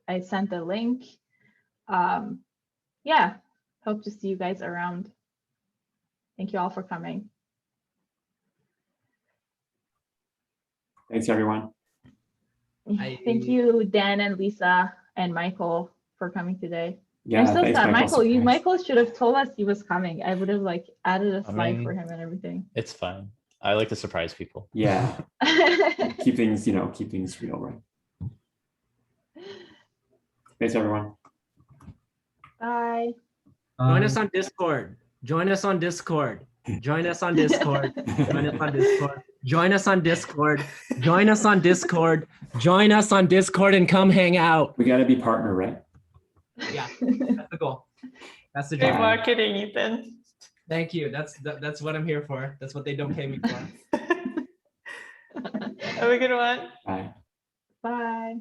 I sent the link. Yeah, hope to see you guys around. Thank you all for coming. Thanks, everyone. Thank you, Dan and Lisa and Michael for coming today. Yeah, I'm still thanks, sad. Michael. Michael should have told us he was coming. I would have like added a I slide mean, for him and everything. It's fine. I like to surprise people. Yeah, keep things real, right? Thanks, everyone. Bye. Join us on Discord. Join us on Discord. Join us on Discord. Join us on Discord. Join us on Discord. Join us on Discord. Join us on Discord and come hang out. We got to be partner, right? Yeah, that's the goal. That's the Great dream. marketing, Ethan. Thank you. That's what I'm here for. That's what they don't pay me for. Have a good one. Bye. Bye.